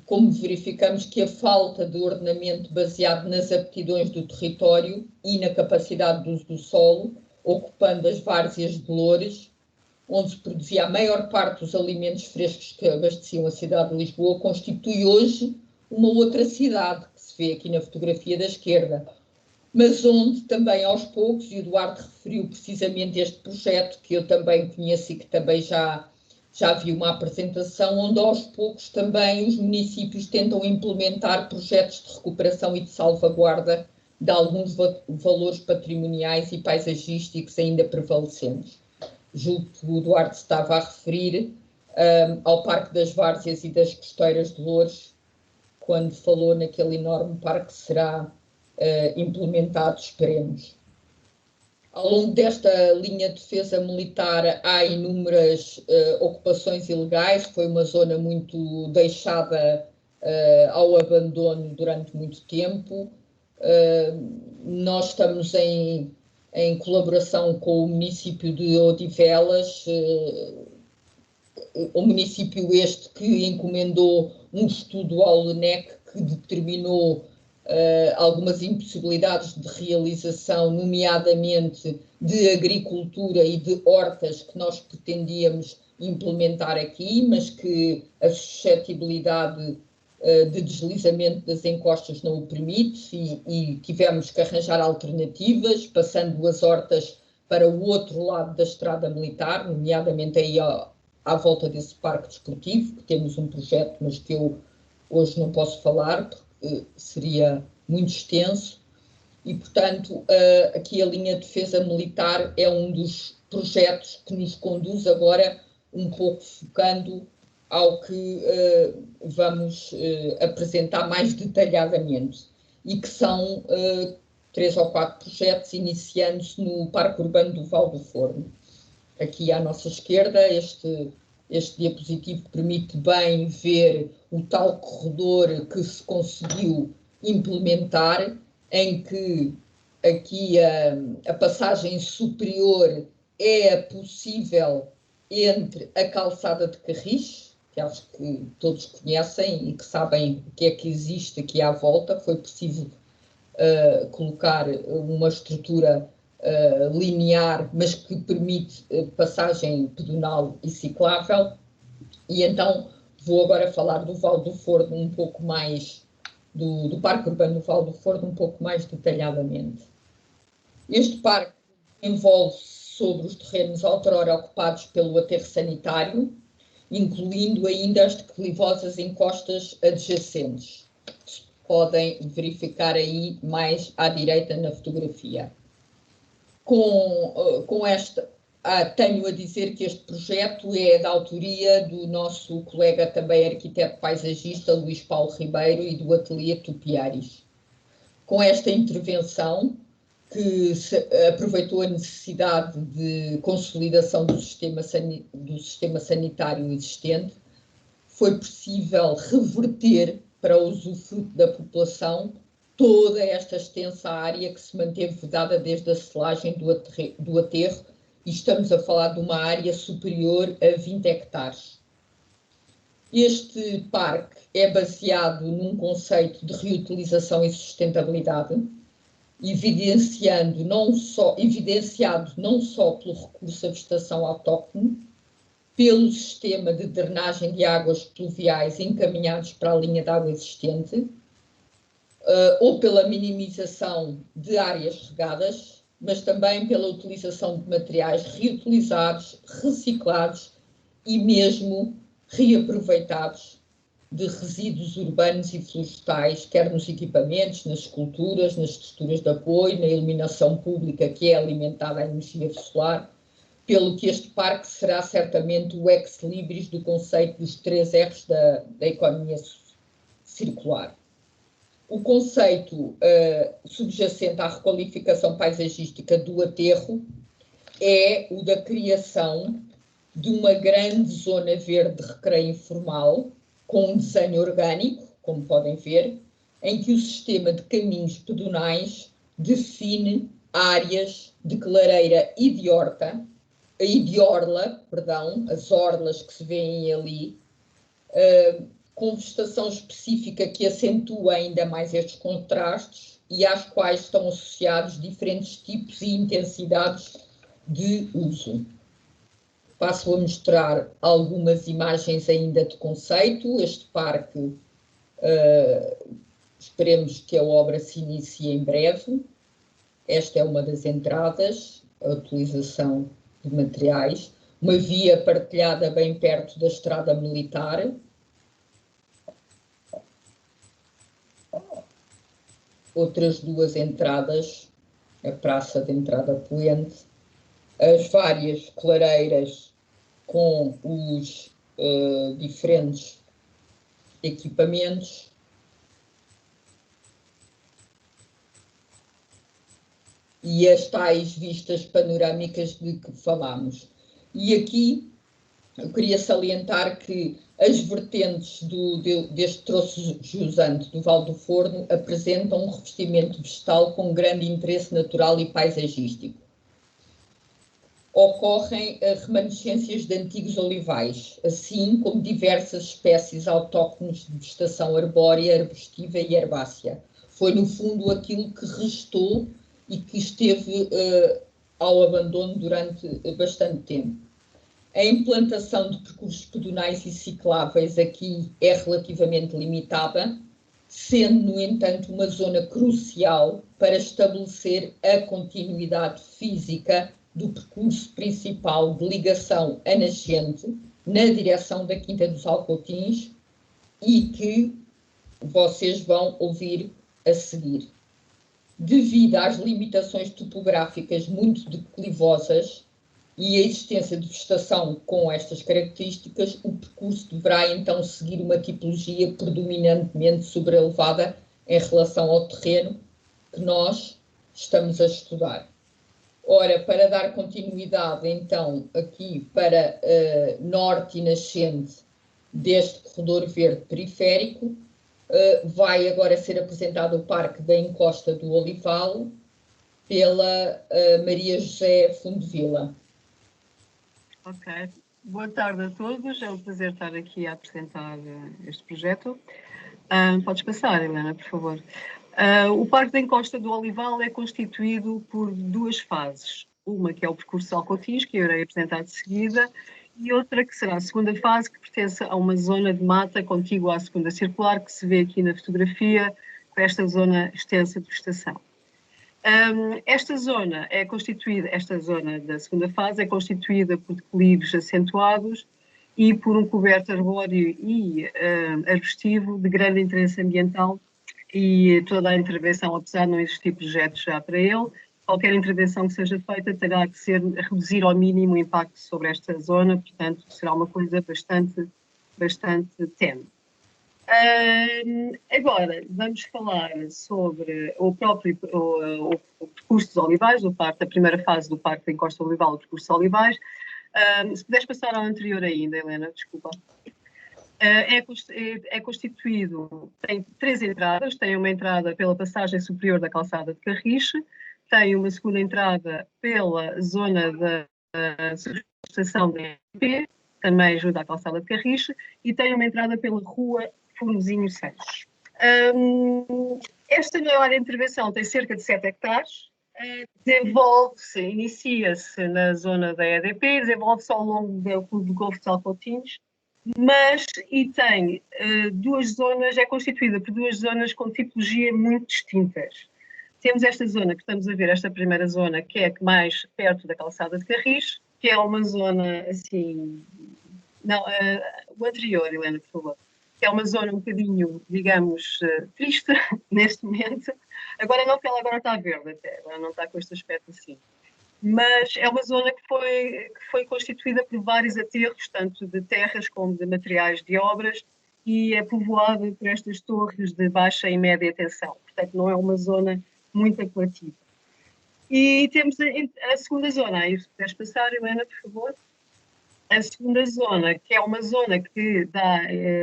como verificamos que a falta de ordenamento baseado nas aptidões do território e na capacidade de uso do solo, ocupando as várzeas de Loures, onde se produzia a maior parte dos alimentos frescos que abasteciam a cidade de Lisboa, constitui hoje uma outra cidade, que se vê aqui na fotografia da esquerda, mas onde também aos poucos, e o Eduardo referiu precisamente este projeto, que eu também conheço e que também já vi uma apresentação, onde aos poucos também os municípios tentam implementar projetos de recuperação e de salvaguarda de alguns valores patrimoniais e paisagísticos ainda prevalecentes. Julgo que o Eduardo estava a referir ao Parque das Várzeas e das Costeiras de Loures, quando falou naquele enorme parque que será implementado, esperemos. Ao longo desta linha de defesa militar há inúmeras ocupações ilegais, foi uma zona muito deixada ao abandono durante muito tempo. Nós estamos em colaboração com o município de Odivelas, o município este que encomendou um estudo ao LENEC que determinou algumas impossibilidades de realização, nomeadamente de agricultura e de hortas que nós pretendíamos implementar aqui, mas que a suscetibilidade de deslizamento das encostas não o permite e tivemos que arranjar alternativas, passando as hortas para o outro lado da Estrada Militar, nomeadamente aí à volta desse parque desportivo, que temos um projeto, mas que eu hoje não posso falar, porque seria muito extenso, e, portanto, aqui a linha de defesa militar é um dos projetos que nos conduz agora um pouco focando ao que vamos apresentar mais detalhadamente, e que são 3 ou 4 projetos, iniciando-se no Parque Urbano do Val do Forno. Aqui à nossa esquerda, este diapositivo permite bem ver o tal corredor que se conseguiu implementar, em que aqui a passagem superior é possível entre a calçada de Carris, que acho que todos conhecem e que sabem o que é que existe aqui à volta. Foi preciso colocar uma estrutura linear, mas que permite passagem pedonal e ciclável. E então vou agora falar do Val do Forno um pouco mais, do Parque Urbano do Val do Forno um pouco mais detalhadamente. Este parque envolve-se sobre os terrenos outrora ocupados pelo aterro sanitário, incluindo ainda as declivosas encostas adjacentes. Podem verificar aí mais à direita na fotografia. Com esta, tenho a dizer que este projeto é da autoria do nosso colega também arquiteto paisagista Luís Paulo Ribeiro e do ateliê Tupiaris. Com esta intervenção, que aproveitou a necessidade de consolidação do sistema sanitário existente, foi possível reverter para o usufruto da população toda esta extensa área que se manteve vedada desde a selagem do aterro, e estamos a falar de uma área superior a 20 hectares. Este parque é baseado num conceito de reutilização e sustentabilidade, evidenciado não só pelo recurso à vegetação autóctone, pelo sistema de drenagem de águas pluviais encaminhados para a linha de água existente, ou pela minimização de áreas regadas, mas também pela utilização de materiais reutilizados, reciclados e mesmo reaproveitados de resíduos urbanos e florestais, quer nos equipamentos, nas esculturas, nas estruturas de apoio, na iluminação pública que é alimentada à energia solar, pelo que este parque será certamente o ex-libris do conceito dos 3 R's da economia circular. O conceito subjacente à requalificação paisagística do aterro é o da criação de uma grande zona verde de recreio informal, com um desenho orgânico, como podem ver, em que o sistema de caminhos pedonais define áreas de clareira e de orla, as orlas que se vêem ali, com vegetação específica que acentua ainda mais estes contrastes e às quais estão associados diferentes tipos e intensidades de uso. Passo a mostrar algumas imagens ainda de conceito. Este parque, esperemos que a obra se inicie em breve. Esta é uma das entradas, a utilização de materiais, uma via partilhada bem perto da estrada militar. Outras 2 entradas, a praça de entrada poente, as várias clareiras com os diferentes equipamentos, e as tais vistas panorâmicas de que falámos. E aqui eu queria salientar que as vertentes deste troço jusante do Val do Forno apresentam um revestimento vegetal com grande interesse natural e paisagístico. Ocorrem remanescências de antigos olivais, assim como diversas espécies autóctones de vegetação arbórea, arbustiva e herbácea. Foi, no fundo, aquilo que restou e que esteve ao abandono durante bastante tempo. A implantação de percursos pedonais e cicláveis aqui é relativamente limitada, sendo, no entanto, uma zona crucial para estabelecer a continuidade física do percurso principal de ligação a nascente na direção da Quinta dos Alcoutins, e que vocês vão ouvir a seguir. Devido às limitações topográficas muito declivosas e a existência de vegetação com estas características, o percurso deverá então seguir uma tipologia predominantemente sobrelevada em relação ao terreno que nós estamos a estudar. Ora, para dar continuidade então aqui para norte e nascente deste corredor verde periférico, vai agora ser apresentado o Parque da Encosta do Olival pela Maria José Fundevila. Ok. Boa tarde a todos. É um prazer estar aqui a apresentar este projeto. Podes passar, Helena, por favor. O Parque da Encosta do Olival é constituído por duas fases. Uma que é o percurso de Alcotins, que eu irei apresentar de seguida, e outra que será a segunda fase, que pertence a uma zona de mata contígua à segunda circular, que se vê aqui na fotografia, com esta zona extensa de vegetação. Esta zona da segunda fase é constituída por declives acentuados e por um coberto arbóreo e arbustivo de grande interesse ambiental, e toda a intervenção, apesar de não existir projetos já para ele, qualquer intervenção que seja feita terá que ser reduzir ao mínimo o impacto sobre esta zona, portanto será uma coisa bastante tenue. Agora vamos falar sobre o próprio o percurso dos olivais, a primeira fase do Parque da Encosta do Olival, o percurso dos olivais. Se puderes passar ao anterior ainda, Helena, desculpa. É constituído, tem 3 entradas, tem uma entrada pela passagem superior da calçada de Carriche, tem uma segunda entrada pela zona da estação da EP, também ajuda à calçada de Carriche, e tem uma entrada pela rua Formosinho Santos. Esta maior intervenção tem cerca de 7 hectares, inicia-se na zona da EDP, desenvolve-se ao longo do Golfo de Alcotins, e tem duas zonas, é constituída por 2 zonas com tipologia muito distintas. Temos esta zona que estamos a ver, esta primeira zona, que é mais perto da calçada de Carris, que é uma zona assim... Não, o anterior, Helena, por favor. Que é uma zona um bocadinho, digamos, triste neste momento. Agora não, porque ela agora está verde até, agora não está com este aspecto assim. Mas é uma zona que foi constituída por vários aterros, tanto de terras como de materiais de obras, e é povoada por estas torres de baixa e média tensão. Portanto, não é uma zona muito apelativa. E temos a segunda zona, aí se puderes passar, Helena, por favor. A segunda zona, que é uma zona que dá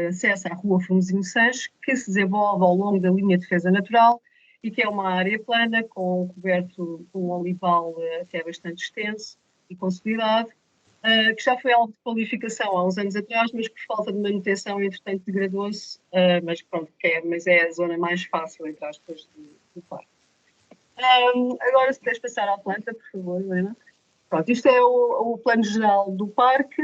acesso à rua Formosinho Sanches, que se desenvolve ao longo da linha de defesa natural, e que é uma área plana, coberto com um olival até bastante extenso e consolidado, que já foi alvo de qualificação há uns anos atrás, mas por falta de manutenção, entretanto, degradou-se, mas é a zona mais fácil, entre aspas, do parque. Agora, se puderes passar à planta, por favor, Helena. Pronto, isto é o plano geral do parque.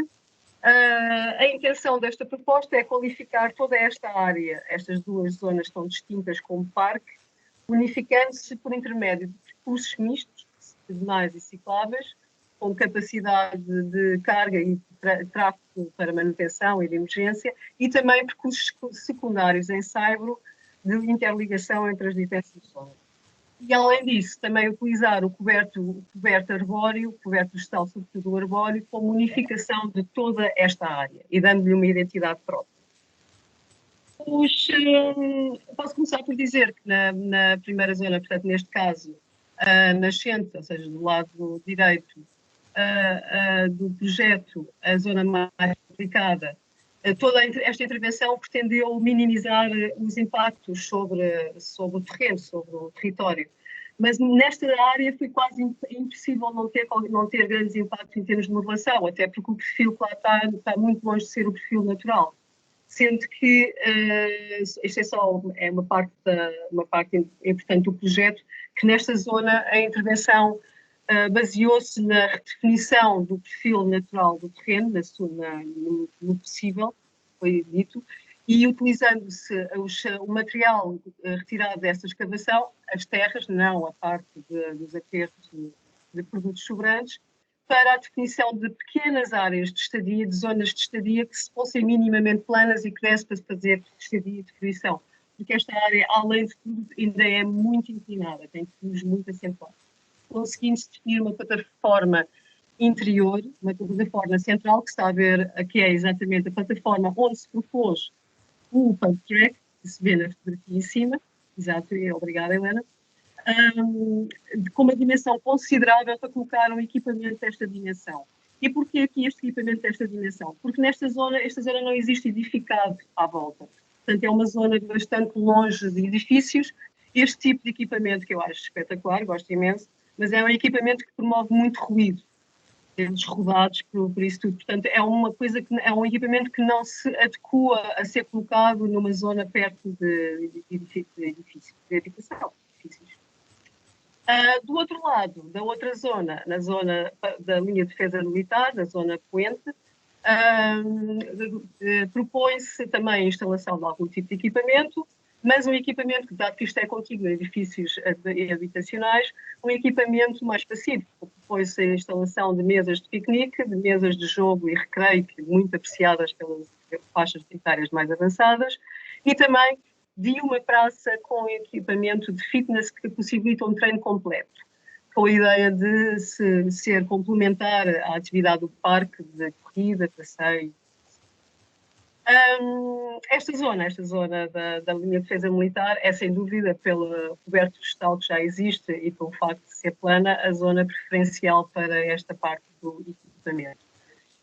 A intenção desta proposta é qualificar toda esta área, estas 2 zonas tão distintas como parque, unificando-se por intermédio de percursos mistos, pedonais e cicláveis, com capacidade de carga e tráfego para manutenção e de emergência, e também percursos secundários em saibro de interligação entre as diversas zonas. E, além disso, também utilizar o coberto arbóreo, o coberto vegetal, sobretudo o arbóreo, como unificação de toda esta área e dando-lhe uma identidade própria. Posso começar por dizer que na primeira zona, portanto, neste caso, nascente, ou seja, do lado direito do projeto, a zona mais complicada, toda esta intervenção pretendeu minimizar os impactos sobre o terreno, sobre o território. Mas nesta área foi quase impossível não ter grandes impactos em termos de modulação, até porque o perfil que lá está muito longe de ser o perfil natural. Sendo que isto é só uma parte importante do projeto, que nesta zona a intervenção baseou-se na redefinição do perfil natural do terreno, no possível, foi dito, e utilizando-se o material retirado dessa escavação, as terras, não a parte dos aterros de produtos sobrantes, para a definição de pequenas áreas de estadia, de zonas de estadia que fossem minimamente planas e que desse para fazer estadia de fruição. porque esta área, além de tudo, ainda é muito inclinada, tem cubos muito acentuados. Conseguimos definir uma plataforma interior, uma plataforma central, que está a ver, aqui é exatamente a plataforma onde se propôs o pump track, que se vê na fotografia em cima, exato, obrigada Helena, com uma dimensão considerável para colocar um equipamento desta dimensão. E porquê aqui este equipamento desta dimensão? Porque esta zona não existe edificado à volta. Portanto, é uma zona bastante longe de edifícios. Este tipo de equipamento, que eu acho espetacular, gosto imenso, mas é um equipamento que promove muito ruído, eles rodados por isso tudo. Portanto, é uma coisa que é um equipamento que não se adequa a ser colocado numa zona perto de edifícios, de habitação. Do outro lado, da outra zona, na zona da linha de defesa militar, na zona poente, propõe-se também a instalação de algum tipo de equipamento, mas um equipamento, dado que isto é contíguo a edifícios habitacionais, um equipamento mais pacífico. Propõe-se a instalação de mesas de piquenique, de mesas de jogo e recreio, que muito apreciadas pelas faixas etárias mais avançadas, e também de uma praça com equipamento de fitness que possibilita um treino completo, com a ideia de ser complementar à atividade do parque, de corrida, passeio. Esta zona da linha de defesa militar é, sem dúvida, pelo coberto vegetal que já existe e pelo facto de ser plana, a zona preferencial para esta parte do equipamento.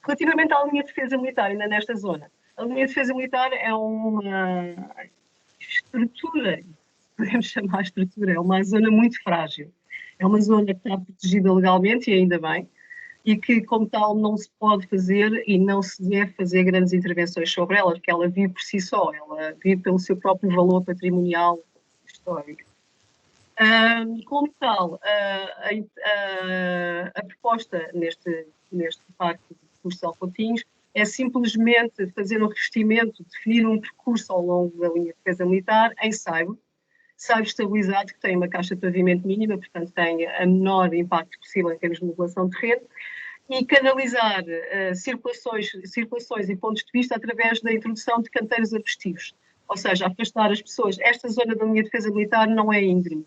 Relativamente à linha de defesa militar, ainda nesta zona, a linha de defesa militar é uma estrutura, podemos chamar estrutura, é uma zona muito frágil. É uma zona que está protegida legalmente, e ainda bem, e que, como tal, não se pode fazer e não se deve fazer grandes intervenções sobre ela, porque ela vive por si só, ela vive pelo seu próprio valor patrimonial histórico. Como tal, a proposta neste parque de recursos de Alcotinhos é simplesmente fazer um revestimento, definir um percurso ao longo da linha de defesa militar em saibo estabilizado, que tem uma caixa de pavimento mínima, portanto tem a menor impacto possível em termos de modulação de rede, e canalizar circulações e pontos de vista através da introdução de canteiros arbustivos, ou seja, afastar as pessoas. Esta zona da linha de defesa militar não é íngreme,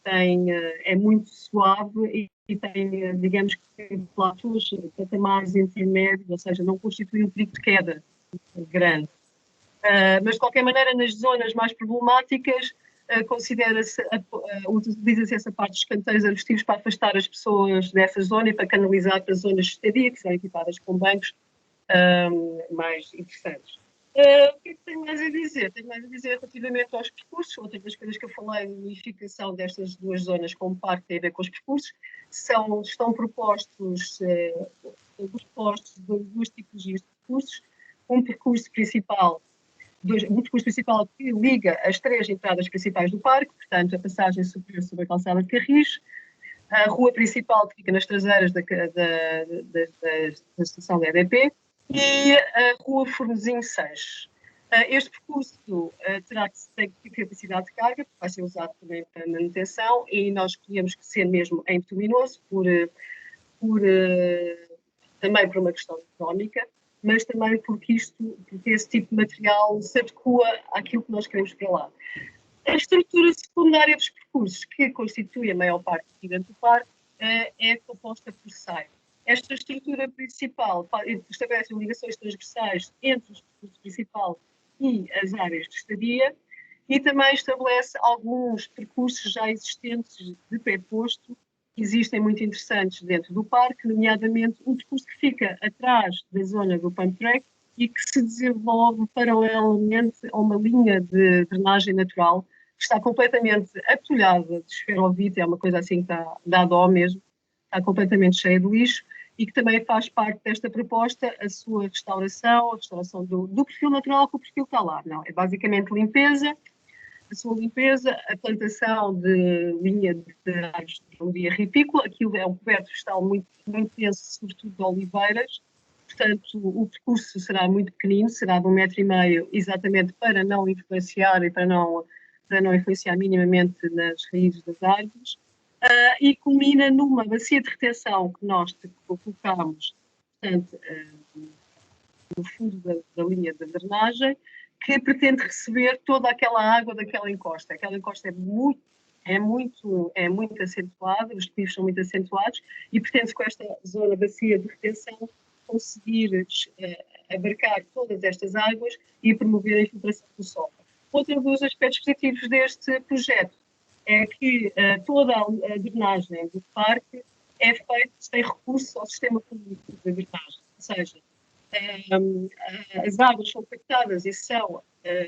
é muito suave e tem, digamos que, platôs, patamares intermédios, ou seja, não constitui um perigo de queda grande. Mas, de qualquer maneira, nas zonas mais problemáticas, utiliza-se essa parte dos canteiros arbustivos para afastar as pessoas dessa zona e para canalizar para zonas de estadia, que são equipadas com bancos mais interessantes. O que é que tenho mais a dizer? Tenho mais a dizer relativamente aos percursos. Outra das coisas que eu falei, a unificação destas duas zonas como parque tem a ver com os percursos. Estão propostos duas tipologias de percursos. Um percurso principal que liga as três entradas principais do parque, portanto, a passagem superior sobre a calçada de Carris, a rua principal que fica nas traseiras da estação da EDP e a rua Fornezinho 6. Este percurso tem capacidade de carga, porque vai ser usado também para manutenção, e nós escolhemos que ser mesmo em bituminoso, também por uma questão económica, mas também porque esse tipo de material se adequa àquilo que nós queremos para lá. A estrutura secundária dos percursos, que constitui a maior parte do parque, é composta por saio. Esta estrutura principal estabelece ligações transversais entre o percurso principal e as áreas de estadia, e também estabelece alguns percursos já existentes de pré-posto, que existem muito interessantes dentro do parque, nomeadamente um percurso que fica atrás da zona do pump track e que se desenvolve paralelamente a uma linha de drenagem natural que está completamente atolhada de esferovite, é uma coisa assim que dá dó mesmo, está completamente cheia de lixo, e que também faz parte desta proposta a sua restauração, a restauração do perfil natural que o perfil está lá. Não, é basicamente a sua limpeza, a plantação de linha de árvores de melodia ripícola. Aquilo é um coberto vegetal muito, muito denso, sobretudo de oliveiras. Portanto, o percurso será muito pequenino, será de 1,5 m, exatamente para não influenciar e para não influenciar minimamente nas raízes das árvores. E culmina numa bacia de retenção que nós colocamos, portanto, no fundo da linha de drenagem, que pretende receber toda aquela água daquela encosta. Aquela encosta é muito acentuada, os declives são muito acentuados e pretende-se com esta zona bacia de retenção conseguir abarcar todas estas águas e promover a infiltração do solo. Outro dos aspectos positivos deste projeto é que toda a drenagem do parque é feita sem recurso ao sistema público de drenagem, ou seja, as águas são captadas e são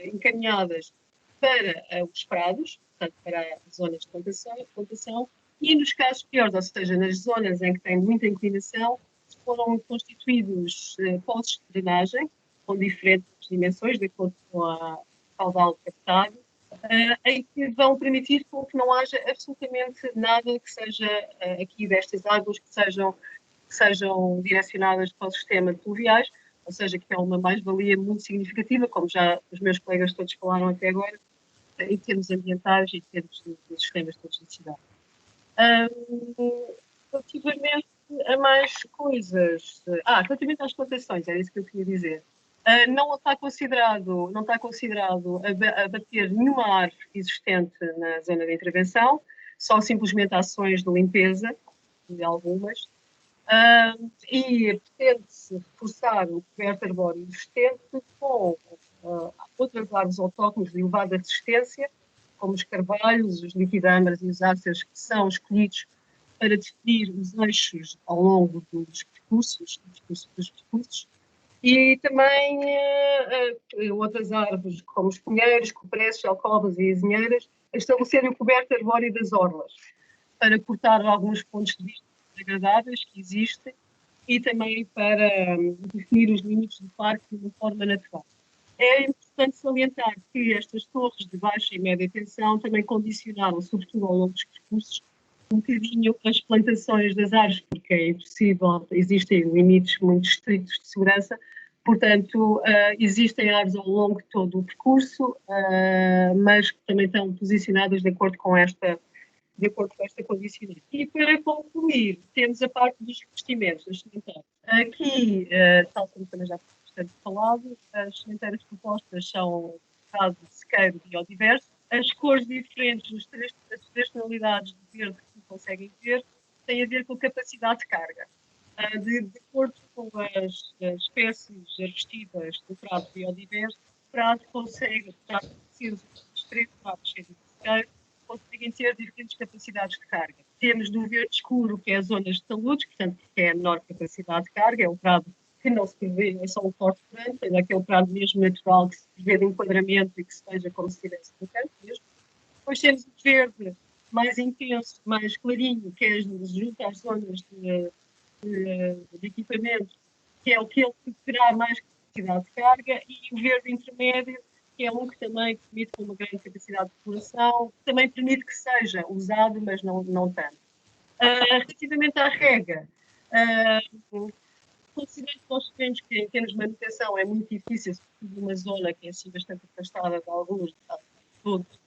encaminhadas para os prados, portanto, para as zonas de plantação, e nos casos piores, ou seja, nas zonas em que tem muita inclinação, foram constituídos poços de drenagem com diferentes dimensões, de acordo com a caudal captado, em que vão permitir que não haja absolutamente nada que seja aqui destas águas que sejam direcionadas para o sistema de pluviais, ou seja, que é uma mais-valia muito significativa, como já os meus colegas todos falaram até agora, em termos ambientais e em termos dos sistemas todos de cidade. Relativamente a mais coisas... relativamente às plantações, era isso que eu queria dizer. Não está considerado abater nenhuma árvore existente na zona de intervenção, só simplesmente ações de limpeza de algumas. E pretende-se reforçar o coberto arbóreo existente com outras árvores autóctones de elevada resistência, como os carvalhos, os liquidâmaras e os áceros, que são escolhidos para definir os eixos ao longo dos percursos, e também outras árvores, como os pinheiros, copressos, alcovas e azinheiras, a estabelecerem o coberto arbóreo das orlas, para cortar alguns pontos de vista desagradáveis que existem e também para definir os limites do parque de uma forma natural. É importante salientar que estas torres de baixa e média tensão também condicionaram, sobretudo ao longo dos percursos, um bocadinho as plantações das árvores, porque é impossível, existem limites muito estritos de segurança, portanto, existem árvores ao longo de todo o percurso, mas que também estão posicionadas de acordo com esta condicionante. E para concluir, temos a parte dos investimentos das sementeiras. Aqui, tal como também já foi bastante falado, as sementeiras propostas são de sequeiro biodiverso. As cores diferentes, as três tonalidades de verde que conseguem ver, têm a ver com a capacidade de carga. De acordo com as espécies revestidas do prado biodiverso, o prado consegue, apesar de ser os três prados cheios de sequeiro, conseguem ter diferentes capacidades de carga. Temos do verde escuro, que é as zonas de taludes, portanto, que é a menor capacidade de carga, é um prado que não se prevê, é só um corte grande, é aquele prado mesmo natural que se prevê de enquadramento e que se veja como se estivesse no campo mesmo. Depois temos o verde mais intenso, mais clarinho, que é junto às zonas de equipamento, que é aquele que terá mais capacidade de carga, e o verde intermédio, que é um que também permite com uma grande capacidade de população, que também permite que seja usado, mas não tanto. Relativamente à rega, considerando que nós sabemos que em termos de manutenção é muito difícil, sobretudo numa zona que é assim bastante afastada de alguns, todos,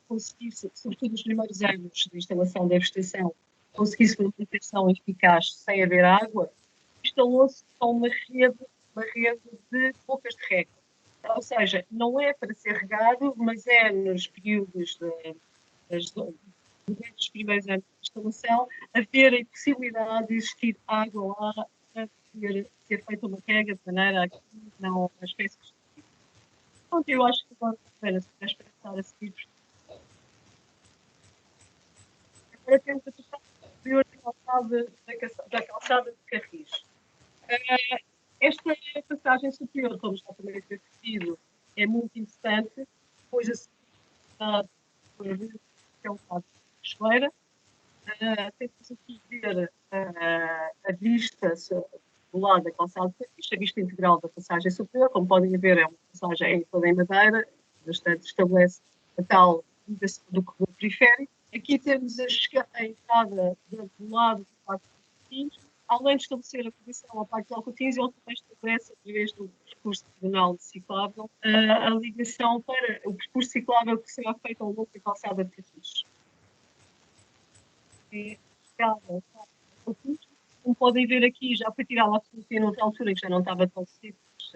conseguir-se, sobretudo nos primeiros anos de instalação da vegetação, conseguir-se uma manutenção eficaz sem haver água, instalou-se uma rede de bocas de rega. Ou seja, não é para ser regado, mas é nos períodos dos primeiros anos de instalação, haver a possibilidade de existir água lá para ser feita uma rega de maneira a que não as espécies. Então, eu acho que agora se puder pensar a seguir. Agora temos a questão superior da calçada de Carris. Esta passagem superior, como já também foi referido, é muito interessante, pois a cidade é um lado de cachoeira. Temos aqui ver a vista do lado da calçada de Carris, a vista integral da passagem superior. Como podem ver, é uma passagem toda em madeira, bastante estabelece a tal ligação do corredor periférico. Aqui temos a entrada do lado do Parque dos Coutinhos. Além de estabelecer a posição ao Parque dos Coutinhos, ele também estabelece, através do percurso pedonal ciclável, a ligação para o percurso ciclável que será feito ao longo da calçada de Carris. Como podem ver aqui, já foi tirada a fotografia noutra altura, que já não estava tão simples,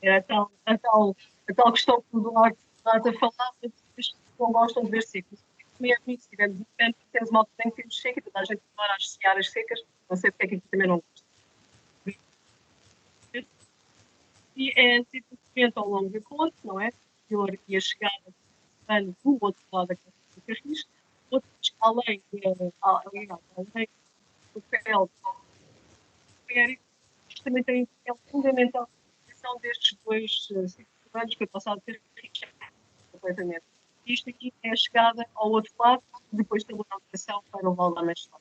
Era a tal questão que o Duarte falava, as pessoas não gostam de ver secas. Mesmo se tivermos inverno, temos uma altura em que temos seca, toda a gente demora a associar as secas, não sei porque é que aqui também não gosta. E é simplesmente ao longo da ponte, não é? E a chegada do outro lado da Calçada de Carris, outros, além do papel férreo, também tem um papel fundamental na ligação destes dois circunstantes que a Calçada de Carris completamente. Isto aqui é a chegada ao outro lado, depois da localização para o Val da Machada.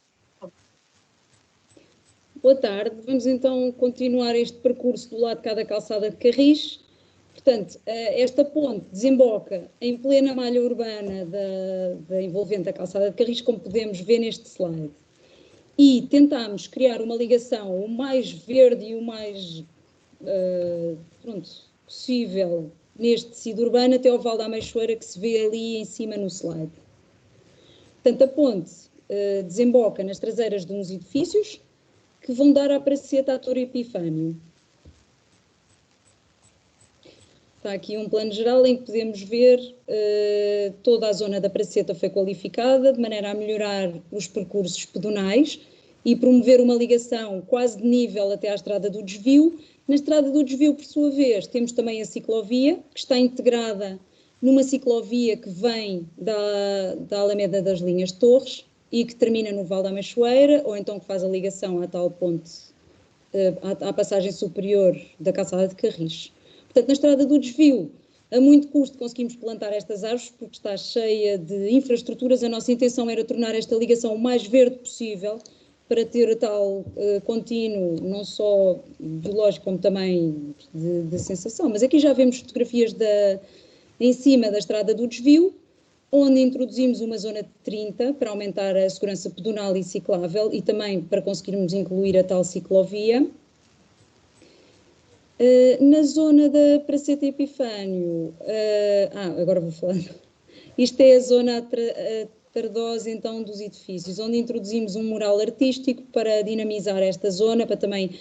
Boa tarde, vamos então continuar este percurso do lado de cá da Calçada de Carris. Portanto, esta ponte desemboca em plena malha urbana da envolvente a Calçada de Carris, como podemos ver neste slide. E tentámos criar uma ligação o mais verde e o mais possível neste tecido urbano até ao Val da Ameixoeira, que se vê ali em cima no slide. Portanto, a ponte desemboca nas traseiras de uns edifícios que vão dar à Praceta Ator Epifânio. Está aqui um plano geral em que podemos ver toda a zona da Praceta foi qualificada de maneira a melhorar os percursos pedonais e promover uma ligação quase de nível até à Estrada do Desvio. Na Estrada do Desvio, por sua vez, temos também a ciclovia, que está integrada numa ciclovia que vem da Alameda das Linhas de Torres e que termina no Val da Ameixoeira, ou então que faz a ligação à tal ponte, à passagem superior da Calçada de Carris. Portanto, na Estrada do Desvio, a muito custo conseguimos plantar estas árvores, porque está cheia de infraestruturas. A nossa intenção era tornar esta ligação o mais verde possível, para ter tal contínuo, não só biológico, como também de sensação. Mas aqui já vemos fotografias em cima da Estrada do Desvio, onde introduzimos uma zona de 30 para aumentar a segurança pedonal e ciclável e também para conseguirmos incluir a tal ciclovia. Na zona da Praceta Epifânio, agora vou falar. Isto é a zona tardosa, então, dos edifícios, onde introduzimos um mural artístico para dinamizar esta zona, para também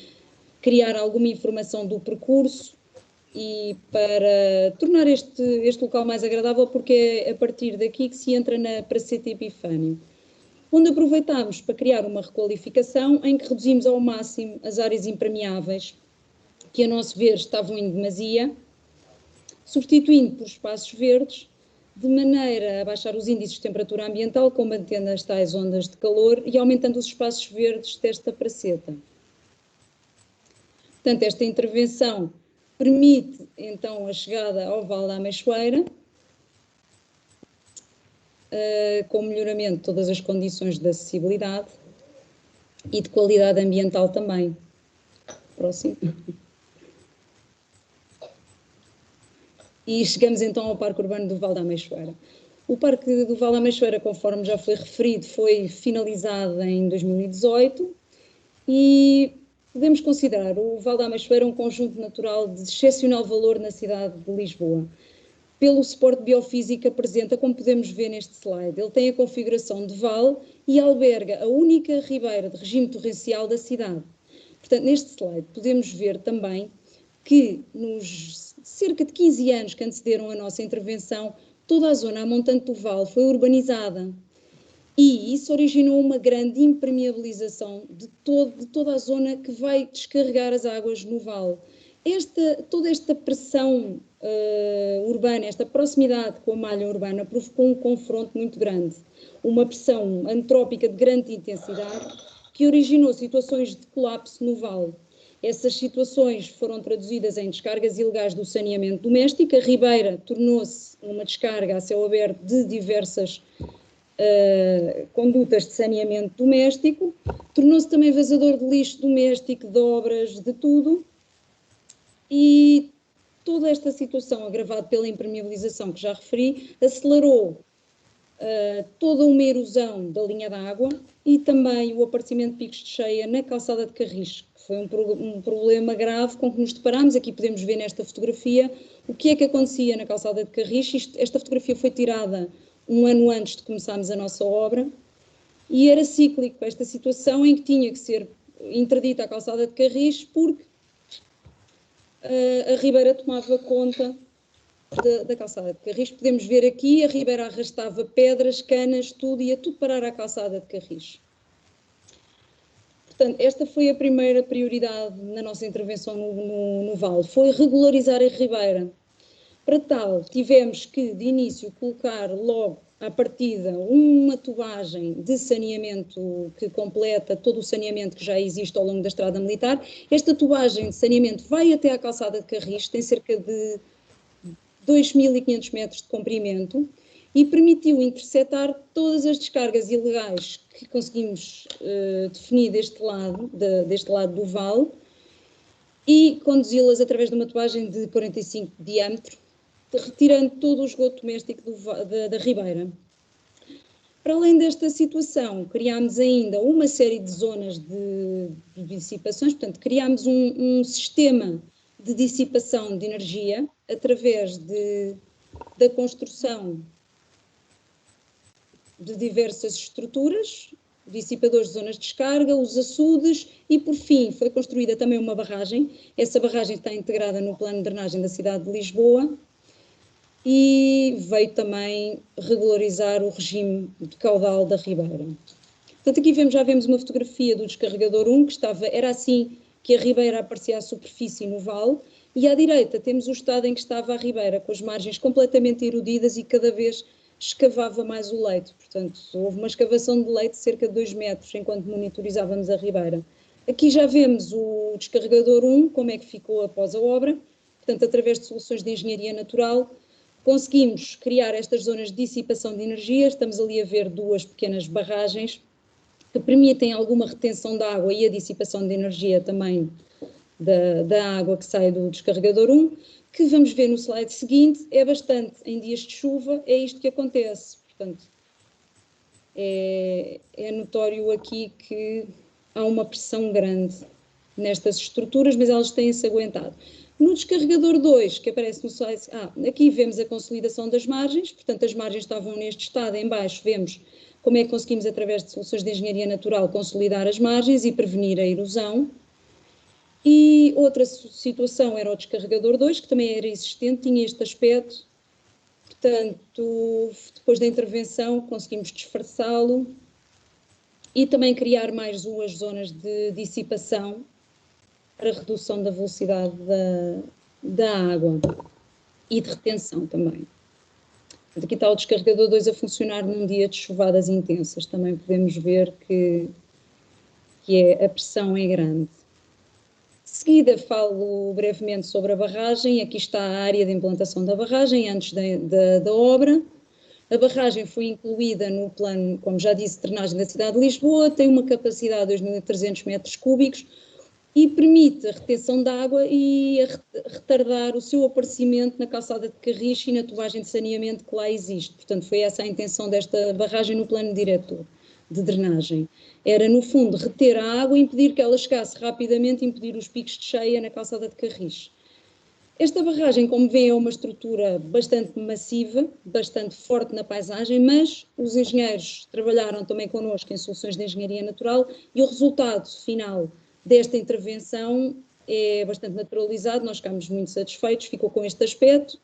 criar alguma informação do percurso e para tornar este local mais agradável, porque é a partir daqui que se entra na Praceta Epifânio, onde aproveitámos para criar uma requalificação em que reduzimos ao máximo as áreas impermeáveis, que a nosso ver estavam em demasia, substituindo por espaços verdes, de maneira a baixar os índices de temperatura ambiental, combatendo as tais ondas de calor e aumentando os espaços verdes desta praceta. Portanto, esta intervenção permite, então, a chegada ao Val da Ameixoeira, com melhoramento de todas as condições de acessibilidade e de qualidade ambiental também. Próximo. E chegamos então ao Parque Urbano do Val da Ameixoeira. O Parque do Val da Ameixoeira, conforme já foi referido, foi finalizado em 2018 e podemos considerar o Val da Ameixoeira um conjunto natural de excepcional valor na cidade de Lisboa. Pelo suporte biofísico que apresenta, como podemos ver neste slide, ele tem a configuração de vale e alberga a única ribeira de regime torrencial da cidade. Portanto, neste slide podemos ver também que nos cerca de 15 anos que antecederam a nossa intervenção, toda a zona a montante do vale foi urbanizada e isso originou uma grande impermeabilização de toda a zona que vai descarregar as águas no vale. Toda esta pressão urbana, esta proximidade com a malha urbana provocou um confronto muito grande, uma pressão antrópica de grande intensidade que originou situações de colapso no vale. Essas situações foram traduzidas em descargas ilegais do saneamento doméstico. A ribeira tornou-se uma descarga a céu aberto de diversas condutas de saneamento doméstico. Tornou-se também vazador de lixo doméstico, de obras, de tudo. E toda esta situação, agravada pela impermeabilização que já referi, acelerou toda uma erosão da linha d'água e também o aparecimento de picos de cheia na Calçada de Carris. Foi um problema grave com que nos deparamos. Aqui podemos ver nesta fotografia o que é que acontecia na Calçada de Carris. Esta fotografia foi tirada um ano antes de começarmos a nossa obra e era cíclico esta situação em que tinha que ser interdita a Calçada de Carris porque a Ribeira tomava conta da calçada de Carris. Podemos ver aqui, a Ribeira arrastava pedras, canas, tudo, ia tudo parar à calçada de Carris. Portanto, esta foi a primeira prioridade na nossa intervenção no Vale, foi regularizar a Ribeira. Para tal, tivemos que, de início, colocar logo à partida uma tubagem de saneamento que completa todo o saneamento que já existe ao longo da Estrada Militar. Esta tubagem de saneamento vai até à calçada de Carris, tem cerca de 2.500 metros de comprimento e permitiu interceptar todas as descargas ilegais que conseguimos definir deste lado do vale e conduzi-las através de uma tubagem de 45 de diâmetro, retirando todo o esgoto doméstico da Ribeira. Para além desta situação, criámos ainda uma série de zonas de dissipações, portanto, criámos um sistema de dissipação de energia através da construção de diversas estruturas, dissipadores de zonas de descarga, os açudes e, por fim, foi construída também uma barragem. Essa barragem está integrada no plano de drenagem da cidade de Lisboa e veio também regularizar o regime de caudal da Ribeira. Portanto, aqui já vemos uma fotografia do descarregador 1, que era assim que a Ribeira aparecia à superfície no vale, e à direita temos o estado em que estava a Ribeira, com as margens completamente erodidas e cada vez escavava mais o leito. Portanto, houve uma escavação de leito de cerca de 2 metros enquanto monitorizávamos a Ribeira. Aqui já vemos o descarregador 1, como é que ficou após a obra. Portanto, através de soluções de engenharia natural, conseguimos criar estas zonas de dissipação de energia. Estamos ali a ver 2 pequenas barragens que permitem alguma retenção da água e a dissipação de energia também da água que sai do descarregador 1, que vamos ver no slide seguinte, é bastante, em dias de chuva, é isto que acontece. Portanto, é notório aqui que há uma pressão grande nestas estruturas, mas elas têm-se aguentado. No descarregador 2, que aparece no slide, aqui vemos a consolidação das margens, portanto as margens estavam neste estado, em baixo vemos como é que conseguimos, através de soluções de engenharia natural, consolidar as margens e prevenir a erosão. E outra situação era o descarregador 2, que também era existente, tinha este aspecto. Portanto, depois da intervenção conseguimos disfarçá-lo e também criar mais 2 zonas de dissipação para redução da velocidade da água e de retenção também. Aqui está o descarregador 2 a funcionar num dia de chuvadas intensas. Também podemos ver que a pressão é grande. De seguida falo brevemente sobre a barragem. Aqui está a área de implantação da barragem antes da obra. A barragem foi incluída no plano, como já disse, de drenagem da cidade de Lisboa, tem uma capacidade de 2.300 metros cúbicos e permite a retenção de água e a retardar o seu aparecimento na calçada de Carris e na tubagem de saneamento que lá existe. Portanto, foi essa a intenção desta barragem no plano diretor de drenagem. Era, no fundo, reter a água e impedir que ela chegasse rapidamente, impedir os picos de cheia na calçada de Carris. Esta barragem, como vêem, é uma estrutura bastante massiva, bastante forte na paisagem, mas os engenheiros trabalharam também connosco em soluções de engenharia natural e o resultado final desta intervenção é bastante naturalizado, nós ficamos muito satisfeitos, ficou com este aspecto.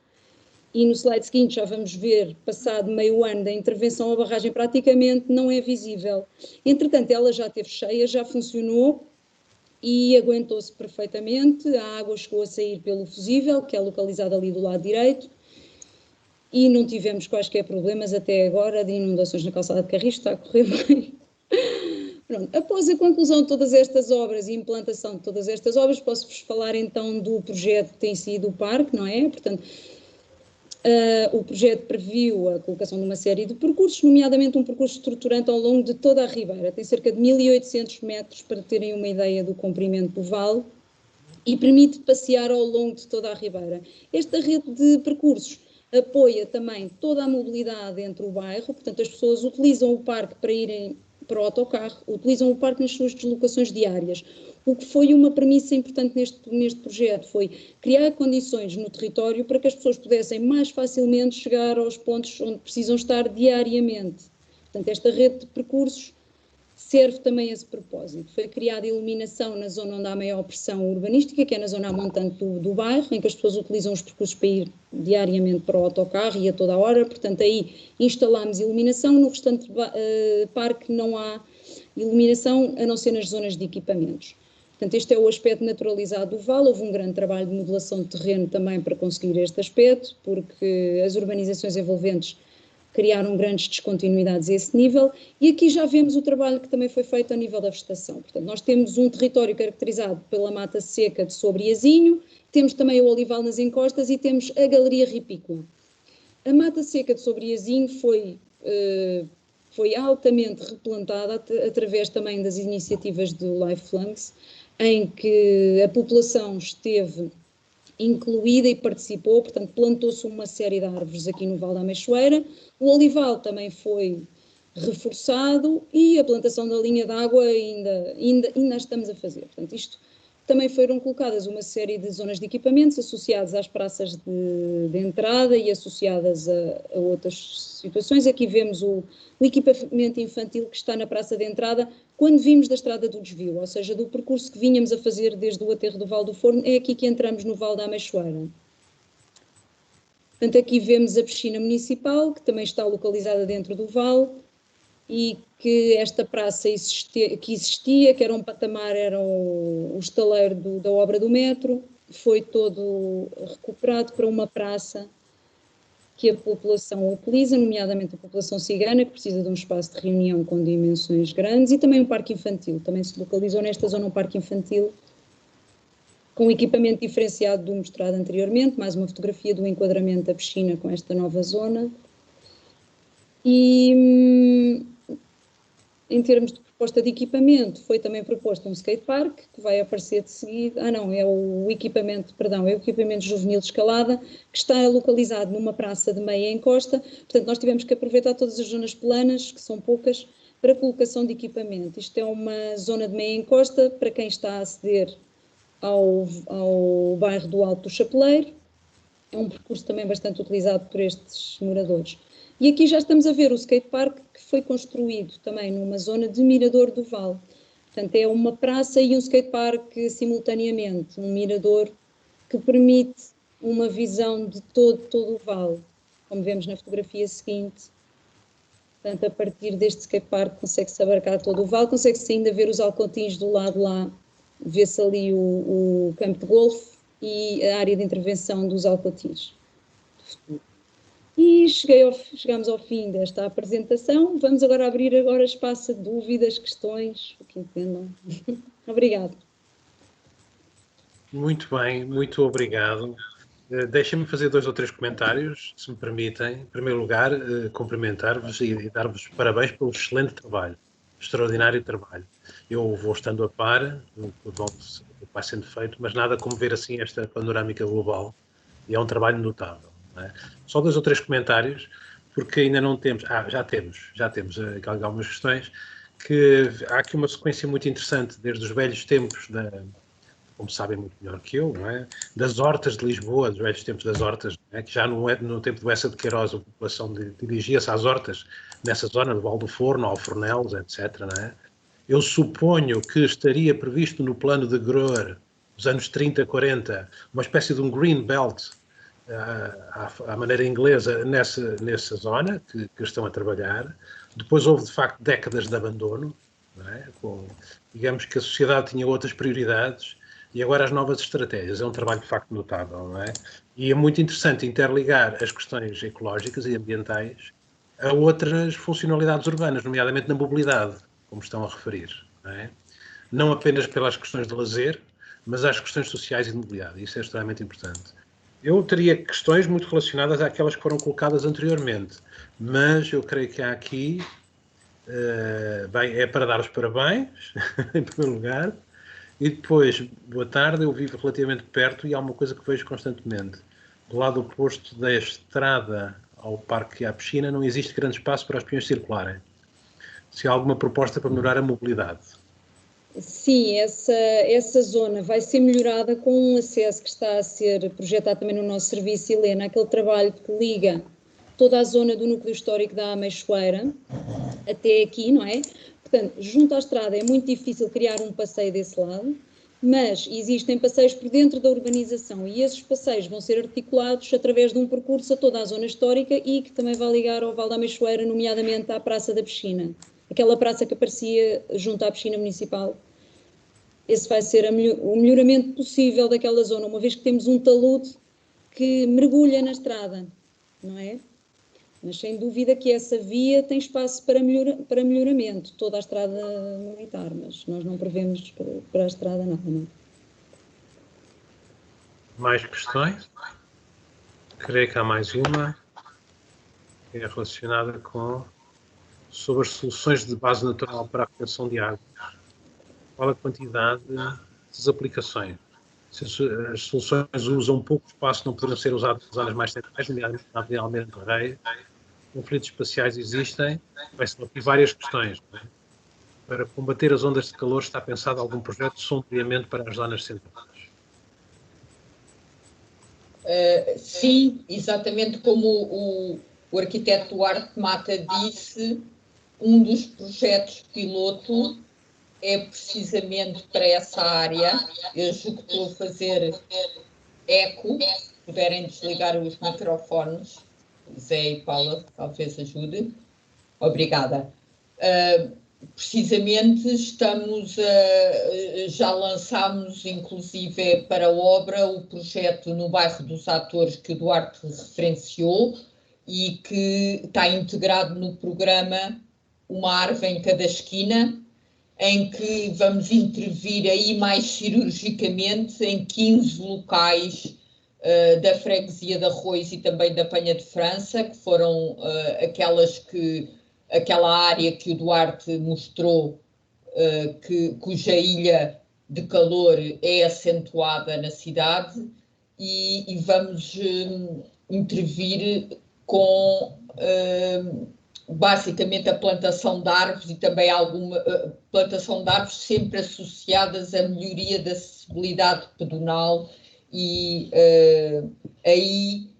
E no slide seguinte já vamos ver, passado meio ano da intervenção, a barragem praticamente não é visível. Entretanto, ela já esteve cheia, já funcionou e aguentou-se perfeitamente. A água chegou a sair pelo fusível, que é localizado ali do lado direito, e não tivemos quaisquer problemas até agora de inundações na calçada de Carris, está a correr bem. Pronto. Após a conclusão de todas estas obras e implantação de todas estas obras, posso-vos falar então do projeto que tem sido o parque, não é? Portanto, o projeto previu a colocação de uma série de percursos, nomeadamente um percurso estruturante ao longo de toda a Ribeira. Tem cerca de 1.800 metros, para terem uma ideia do comprimento do vale, e permite passear ao longo de toda a Ribeira. Esta rede de percursos apoia também toda a mobilidade entre o bairro, portanto as pessoas utilizam o parque para irem para o autocarro, utilizam o parque nas suas deslocações diárias. O que foi uma premissa importante neste projeto foi criar condições no território para que as pessoas pudessem mais facilmente chegar aos pontos onde precisam estar diariamente. Portanto, esta rede de percursos serve também a esse propósito. Foi criada iluminação na zona onde há maior pressão urbanística, que é na zona montante do bairro, em que as pessoas utilizam os percursos para ir diariamente para o autocarro e a toda a hora. Portanto, aí instalámos iluminação. No restante parque não há iluminação, a não ser nas zonas de equipamentos. Portanto, este é o aspecto naturalizado do vale. Houve um grande trabalho de modelação de terreno também para conseguir este aspecto, porque as urbanizações envolventes criaram grandes descontinuidades a esse nível, e aqui já vemos o trabalho que também foi feito a nível da vegetação. Portanto, nós temos um território caracterizado pela mata seca de Sobriezinho, temos também o olival nas encostas e temos a galeria ripícola. A mata seca de Sobriezinho foi altamente replantada através também das iniciativas do Life Flanks, em que a população esteve incluída e participou, portanto plantou-se uma série de árvores aqui no Val da Ameixoeira, o olival também foi reforçado e a plantação da linha d'água ainda estamos a fazer. Portanto, isto também foram colocadas uma série de zonas de equipamentos associadas às praças de entrada e associadas a outras situações. Aqui vemos o equipamento infantil que está na praça de entrada quando vimos da estrada do desvio, ou seja, do percurso que vínhamos a fazer desde o aterro do Val do Forno, é aqui que entramos no Val da Ameixoeira. Portanto, aqui vemos a piscina municipal, que também está localizada dentro do vale, e que esta praça que existia, que era um patamar, era o estaleiro da obra do metro, foi todo recuperado para uma praça que a população utiliza, nomeadamente a população cigana, que precisa de um espaço de reunião com dimensões grandes, e também um parque infantil. Também se localizou nesta zona um parque infantil com equipamento diferenciado do mostrado anteriormente, mais uma fotografia do enquadramento da piscina com esta nova zona. E em termos de proposta de equipamento, foi também proposto um skatepark, que vai aparecer de seguida. É o equipamento juvenil de escalada, que está localizado numa praça de meia encosta. Portanto, nós tivemos que aproveitar todas as zonas planas, que são poucas, para colocação de equipamento. Isto é uma zona de meia encosta para quem está a aceder ao bairro do Alto do Chapeleiro. É um percurso também bastante utilizado por estes moradores. E aqui já estamos a ver o skatepark, que foi construído também numa zona de Mirador do Vale. Portanto, é uma praça e um skatepark simultaneamente, um mirador que permite uma visão de todo o vale, como vemos na fotografia seguinte. Portanto, a partir deste skatepark consegue-se abarcar todo o vale, consegue-se ainda ver os alcontins do lado lá, vê-se ali o campo de golfe e a área de intervenção dos alcontins. E chegamos ao fim desta apresentação. Vamos agora abrir espaço a dúvidas, questões, o que entendam. Obrigado. Muito bem, muito obrigado. Deixem-me fazer 2 ou 3 comentários, se me permitem. Em primeiro lugar, cumprimentar-vos e dar-vos parabéns pelo excelente trabalho, extraordinário trabalho. Eu vou estando a par do que vai sendo feito, mas nada como ver assim esta panorâmica global, e é um trabalho notável. É? Só 2 ou 3 comentários, porque ainda não temos... já temos algumas questões, que há aqui uma sequência muito interessante, desde os velhos tempos, como sabem muito melhor que eu, não é? Das hortas de Lisboa, dos velhos tempos das hortas, é? Que já no tempo do Essa de Queiroz a população dirigia-se às hortas, nessa zona do Val do Forno, Alfornelos, etc. Não é? Eu suponho que estaria previsto no plano de Groer, dos anos 30, 40, uma espécie de um green belt, à maneira inglesa, nessa zona que estão a trabalhar. Depois houve, de facto, décadas de abandono, não é? Digamos que a sociedade tinha outras prioridades e agora as novas estratégias. É um trabalho, de facto, notável, não é? E é muito interessante interligar as questões ecológicas e ambientais a outras funcionalidades urbanas, nomeadamente na mobilidade, como estão a referir, não é? Não apenas pelas questões de lazer, mas às questões sociais e de mobilidade. Isso é extremamente importante. Eu teria questões muito relacionadas àquelas que foram colocadas anteriormente, mas eu creio que há aqui, é para dar os parabéns, em primeiro lugar, e depois, boa tarde, eu vivo relativamente perto e há uma coisa que vejo constantemente. Do lado oposto da estrada ao parque e à piscina não existe grande espaço para os peões circularem. Se há alguma proposta para melhorar a mobilidade? Sim, essa zona vai ser melhorada com um acesso que está a ser projetado também no nosso serviço, Helena, aquele trabalho que liga toda a zona do núcleo histórico da Ameixoeira até aqui, não é? Portanto, junto à estrada é muito difícil criar um passeio desse lado, mas existem passeios por dentro da urbanização e esses passeios vão ser articulados através de um percurso a toda a zona histórica e que também vai ligar ao Val da Meixoeira, nomeadamente à Praça da Piscina, aquela praça que aparecia junto à piscina municipal. Esse vai ser o melhoramento possível daquela zona, uma vez que temos um talude que mergulha na estrada, não é? Mas sem dúvida que essa via tem espaço para melhoramento, toda a estrada militar, mas nós não prevemos para a estrada nada, não. Mais questões? Creio que há mais uma, que é relacionada sobre as soluções de base natural para a retenção de água. Qual a quantidade das aplicações? Se as soluções usam pouco espaço, não poderiam ser usadas em zonas mais centrais, nomeadamente na Avenida Almirante Reis. Conflitos espaciais existem, vai-se aqui várias questões. Não é? Para combater as ondas de calor, está pensado algum projeto sombriamente para as zonas centrais? Sim, exatamente como o arquiteto Duarte Mata disse, um dos projetos piloto é precisamente para essa área. Eu julgo que estou a fazer eco, se puderem desligar os microfones. Zé e Paula, talvez ajude. Obrigada. Precisamente já lançámos, inclusive, para a obra, o projeto no bairro dos Atores que o Duarte referenciou e que está integrado no programa Uma Árvore em Cada Esquina, em que vamos intervir aí mais cirurgicamente em 15 locais da freguesia de Arroios e também da Penha de França, que foram aquela área que o Duarte mostrou, cuja ilha de calor é acentuada na cidade, e vamos intervir com basicamente a plantação de árvores e também alguma plantação de árvores sempre associadas à melhoria da acessibilidade pedonal, e aí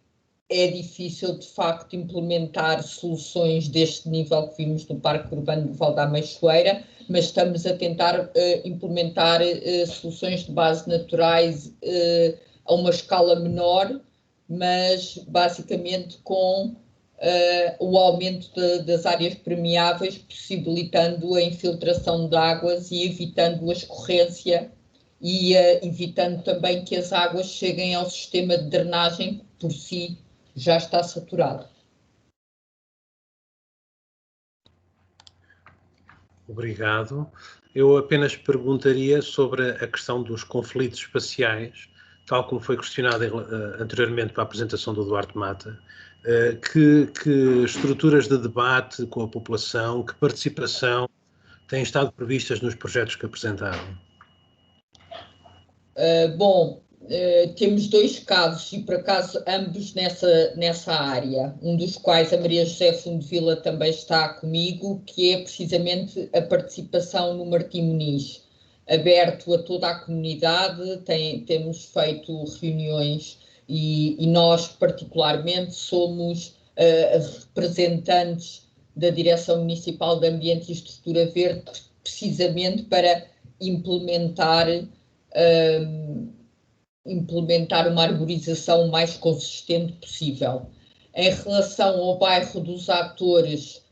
é difícil, de facto, implementar soluções deste nível que vimos no Parque Urbano do Val da Meixoeira, mas estamos a tentar implementar soluções de base naturais a uma escala menor, mas basicamente com o aumento das áreas permeáveis, possibilitando a infiltração de águas e evitando a escorrência e evitando também que as águas cheguem ao sistema de drenagem, que por si já está saturado. Obrigado. Eu apenas perguntaria sobre a questão dos conflitos espaciais, tal como foi questionado anteriormente para a apresentação do Duarte Mata. Que estruturas de debate com a população, que participação têm estado previstas nos projetos que apresentaram? Temos dois casos, e por acaso ambos nessa área, um dos quais a Maria José Fundevila também está comigo, que é precisamente a participação no Martim Muniz, aberto a toda a comunidade. Temos feito reuniões e nós particularmente somos representantes da Direção Municipal de Ambiente e Estrutura Verde, precisamente para implementar uma arborização o mais consistente possível. Em relação ao bairro dos Atores,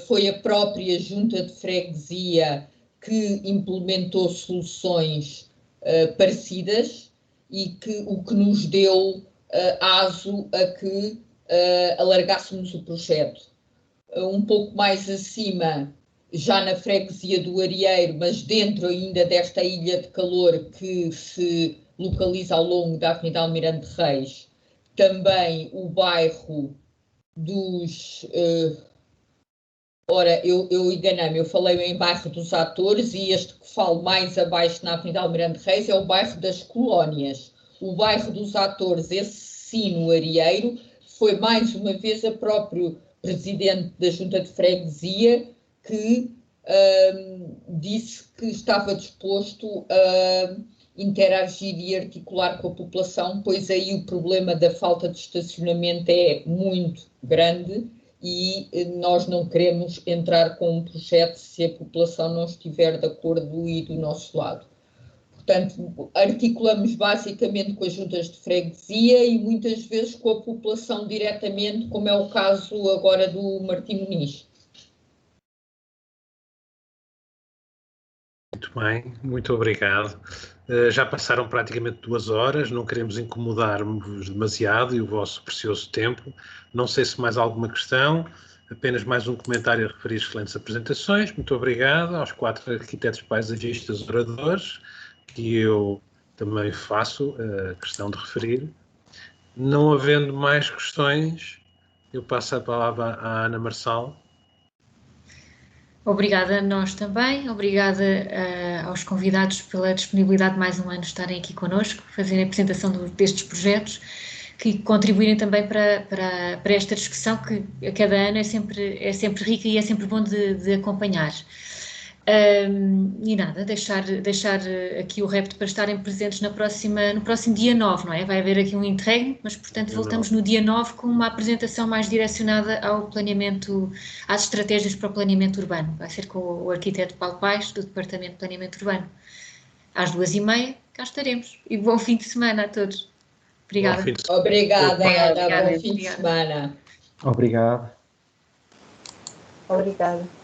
foi a própria Junta de Freguesia que implementou soluções parecidas e o que nos deu aso a que alargássemos o projeto. Um pouco mais acima, já na freguesia do Arieiro, mas dentro ainda desta ilha de calor que se localiza ao longo da Avenida Almirante Reis, também o bairro dos... eu enganei-me, eu falei em bairro dos Atores, e este que falo mais abaixo na Avenida Almirante Reis é o bairro das Colónias. O bairro dos Atores, esse sim, no Arieiro, foi mais uma vez a próprio presidente da Junta de Freguesia que disse que estava disposto a interagir e articular com a população, pois aí o problema da falta de estacionamento é muito grande e nós não queremos entrar com um projeto se a população não estiver de acordo e do nosso lado. Portanto, articulamos basicamente com as juntas de freguesia e muitas vezes com a população diretamente, como é o caso agora do Martim Muniz. Muito bem, muito obrigado. Já passaram praticamente 2 horas, não queremos incomodar-vos demasiado e o vosso precioso tempo. Não sei se mais alguma questão, apenas mais um comentário a referir excelentes apresentações. Muito obrigado aos 4 arquitetos paisagistas oradores, que eu também faço questão de referir. Não havendo mais questões, eu passo a palavra à Ana Marçal. Obrigada a nós também, obrigada aos convidados pela disponibilidade de mais um ano estarem aqui connosco, fazerem a apresentação destes projetos, que contribuírem também para esta discussão que a cada ano é sempre rica e é sempre bom de acompanhar. E nada, deixar aqui o repto para estarem presentes no próximo dia 9, não é? Vai haver aqui um interregno, mas portanto voltamos no dia 9 com uma apresentação mais direcionada ao planeamento, às estratégias para o planeamento urbano. Vai ser com o arquiteto Paulo Paes, do Departamento de Planeamento Urbano. Às 2h30, cá estaremos. E bom fim de semana a todos. Obrigada. Obrigada, Ana. Bom fim de semana. Obrigado. Obrigada.